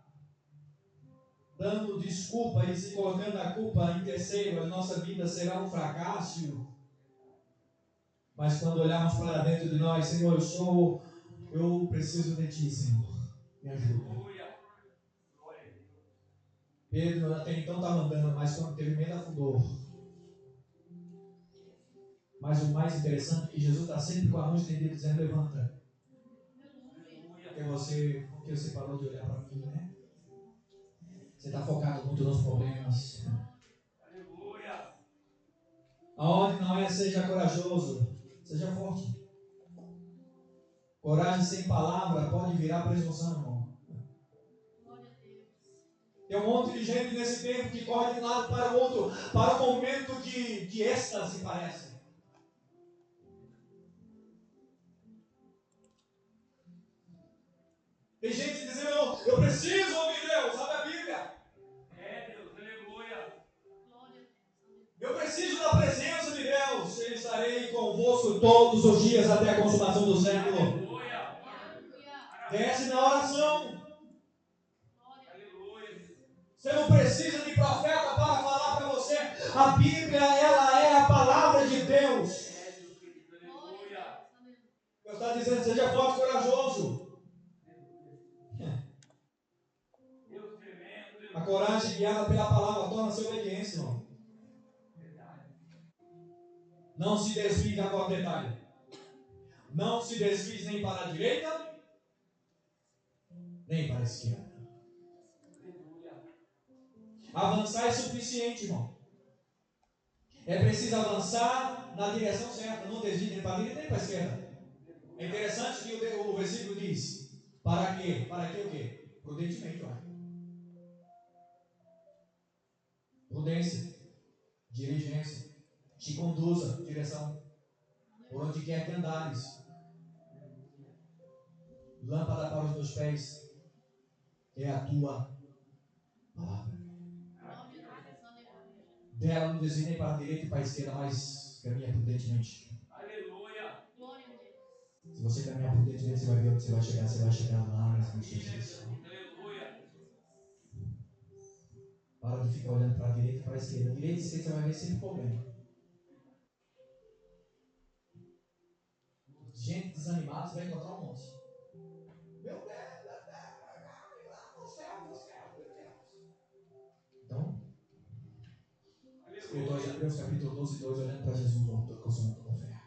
dando desculpa e se colocando a culpa em terceiro, a nossa vida será um fracasso. Mas quando olharmos para dentro de nós, Senhor, eu preciso de Ti, Senhor, me ajuda. Pedro até então estava andando, mas quando teve medo afundou. Mas o mais interessante é que Jesus está sempre com a mão estendida dizendo, levanta. Porque você parou de olhar para mim, né? Você está focado muito nos problemas. Aleluia. Aonde não é, seja corajoso, seja forte. Coragem sem palavra pode virar presunção, irmão. Tem um monte de gente nesse tempo que corre de um lado para o outro, para um momento de êxtase, parece. Tem gente dizendo, eu preciso ouvir Deus, sabe a Bíblia? É Deus, aleluia. Eu preciso da presença de Deus. Eu estarei convosco todos os dias até a consumação do século. Aleluia. Desce na oração. Aleluia. Você não precisa de profeta para falar para você. A Bíblia, ela é a palavra de Deus. É Deus querido, aleluia. Deus está dizendo, seja forte e corajoso. Deus tremendo. A coragem guiada pela palavra torna-se obediência, irmão. Não se desvie, agora detalhe. Não se desvie nem para a direita, nem para a esquerda. Avançar é suficiente, irmão. É preciso avançar na direção certa. Não desvie nem para a direita, nem para a esquerda. É interessante que o versículo diz, para quê? Para que o quê? Prudentemente, olha. Prudência, diligência, te conduza, direção, por onde quer que andares. Lâmpada para os meus pés é a tua palavra. Dela não desvie nem para a direita e para a esquerda, mas caminha prudentemente. Aleluia. Se você caminhar prudentemente, você vai ver onde você vai chegar lá nas justiça. Aleluia. Para de ficar olhando para a direita e para a esquerda. Direita e esquerda você vai ver sempre problema. Gente desanimada, você vai encontrar um monte. Meu Deus, no céu, meu Deus. Então, escritor de Hebreus capítulo 12, 2, olhando para Jesus, o autor consumador da fé.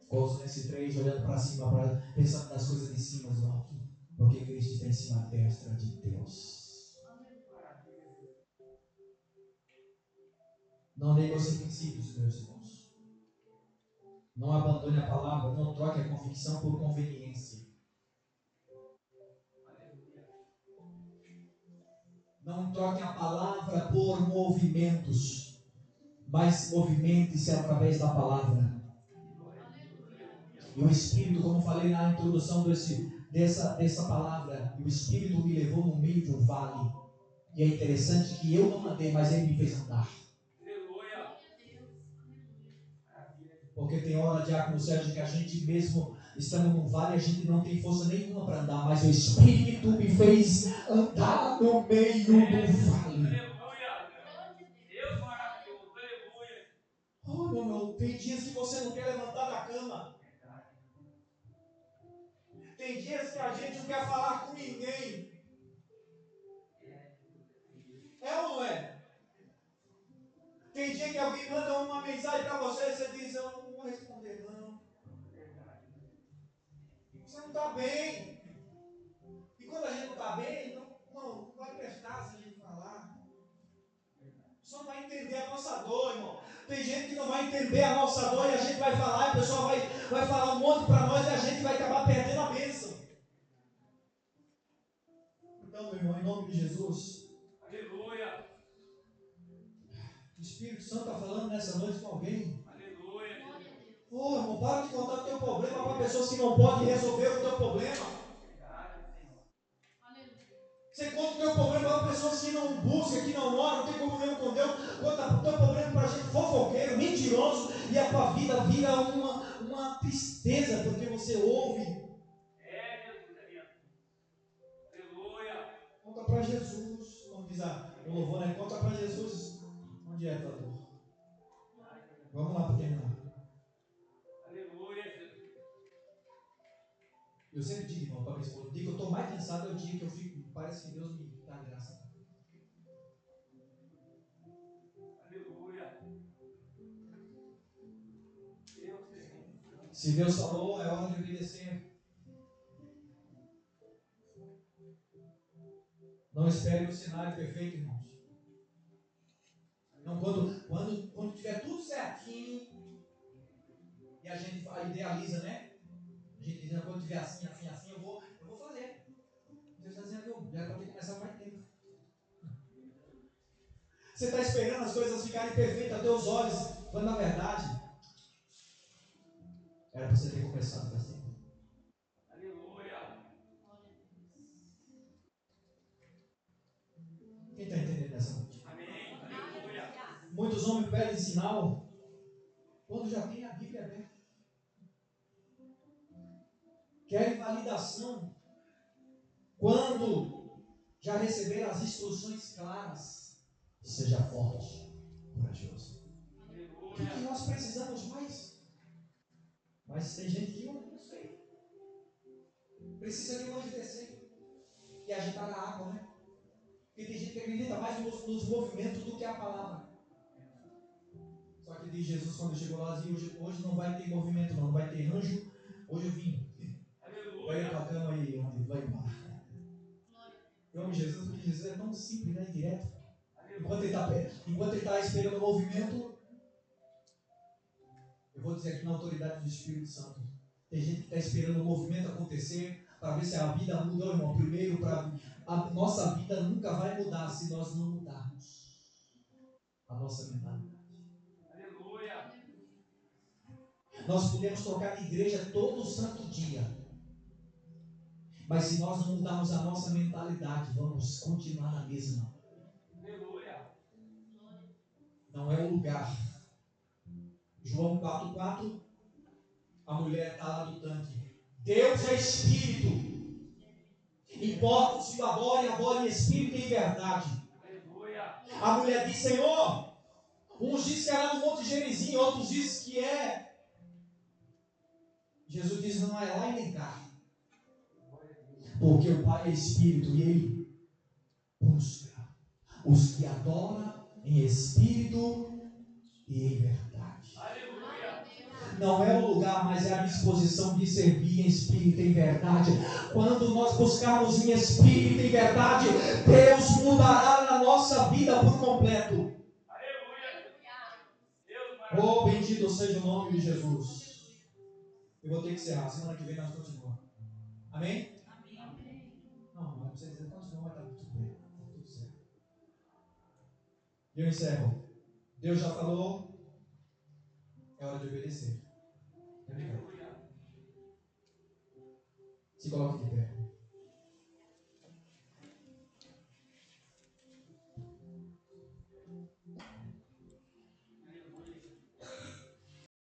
Colossenses 3, olhando para cima, pensando nas coisas de cima do alto. Porque Cristo está em cima da destra de Deus. Não negocie princípios, meus irmãos. Não abandone a palavra, não troque a convicção por conveniência. Não troque a palavra por movimentos, mas movimente-se através da palavra. E o Espírito, como falei na introdução dessa palavra, o Espírito me levou no meio de um vale. E é interessante que eu não andei, mas ele me fez andar. Porque tem hora, Diácono Sérgio, que a gente mesmo estando no vale, a gente não tem força nenhuma para andar, mas o Espírito me fez andar no meio do vale. Deus maravilhoso, aleluia. Oh, meu irmão, tem dias que você não quer levantar da cama. Tem dias que a gente não quer falar com ninguém. É ou não é? Tem dia que alguém manda uma mensagem para você e você diz, eu não vou responder não. Você não está bem. E quando a gente não está bem, não vai prestar se a gente falar. Só não vai entender a nossa dor, irmão. Tem gente que não vai entender a nossa dor e a gente vai falar, e a pessoa vai falar um monte para nós e a gente vai acabar perdendo a bênção. Então, meu irmão, em nome de Jesus, Aleluia. o Espírito Santo está falando nessa noite com alguém. Aleluia. Ô, irmão, para de contar o teu problema para pessoas que não podem resolver o teu problema. Você conta o teu problema para pessoas que não buscam, que não oram, não tem comunhão com Deus. Conta o teu problema para gente fofoqueiro, mentiroso, e a tua vida vira uma tristeza porque você ouve. Aleluia. Conta para Jesus, como diz o louvor, né? Conta para Jesus. Onde é a tua dor? Vamos lá para terminar. Aleluia. Eu sempre digo, irmão, para minha esposa, o dia que eu estou mais cansado é o dia que eu fico, parece que Deus me dá graça. Aleluia. Se Deus falou, é hora de obedecer. Não espere o cenário perfeito, irmãos. Então, quando tiver tudo certinho, e a gente idealiza, né? A gente diz, quando tiver assim, eu vou fazer. Deus está dizendo, já pode começar mais tempo. Você está esperando as coisas ficarem perfeitas aos teus olhos, quando na verdade era para você ter começado faz tempo. Aleluia. Quem está entendendo nessa noite? Amém. Aleluia. Muitos homens pedem sinal quando já tem a Bíblia aberta. Querem validação quando já receberam as instruções claras. Seja forte, corajoso. O que nós precisamos mais? Mas tem gente que não sei. Precisa de um anjo descer e agitar a água, né? Porque tem gente que acredita mais nos movimentos do que a palavra. Só que diz Jesus quando chegou lá, hoje não vai ter movimento, não vai ter anjo. Hoje eu vim. Pega a tua cama aí, onde vai embora. Eu amo Jesus porque Jesus é tão simples, né? Direto. Enquanto ele está esperando o movimento, eu vou dizer aqui na autoridade do Espírito Santo. Tem gente que está esperando o movimento acontecer para ver se a vida muda, irmão. Primeiro, a nossa vida nunca vai mudar se nós não mudarmos a nossa mentalidade. Aleluia. Nós podemos tocar na igreja todo santo dia, mas se nós não mudarmos a nossa mentalidade, vamos continuar na mesma. Aleluia. Não é o lugar. João 4,4, a mulher está lá no tanque. Deus é Espírito. Importa se o adore em Espírito e em verdade. Aleluia. A mulher diz, Senhor, uns dizem que é lá no Monte Gerizim, outros dizem que é. Jesus diz, não é lá e nem cá. Porque o Pai é Espírito e Ele busca os que adoram em Espírito e em verdade. Aleluia. Não é o lugar, mas é a disposição de servir em Espírito e em verdade. Quando nós buscarmos em Espírito e em verdade, Deus mudará na nossa vida por completo. Aleluia. Oh, bendito seja o nome de Jesus. Eu vou ter que encerrar. Semana que vem nós continuamos. Amém? Não, não precisa dizer continua, mas está tudo bem. Está tudo certo. E eu encerro. Deus já falou. É hora de obedecer. Aleluia. Se coloque de pé.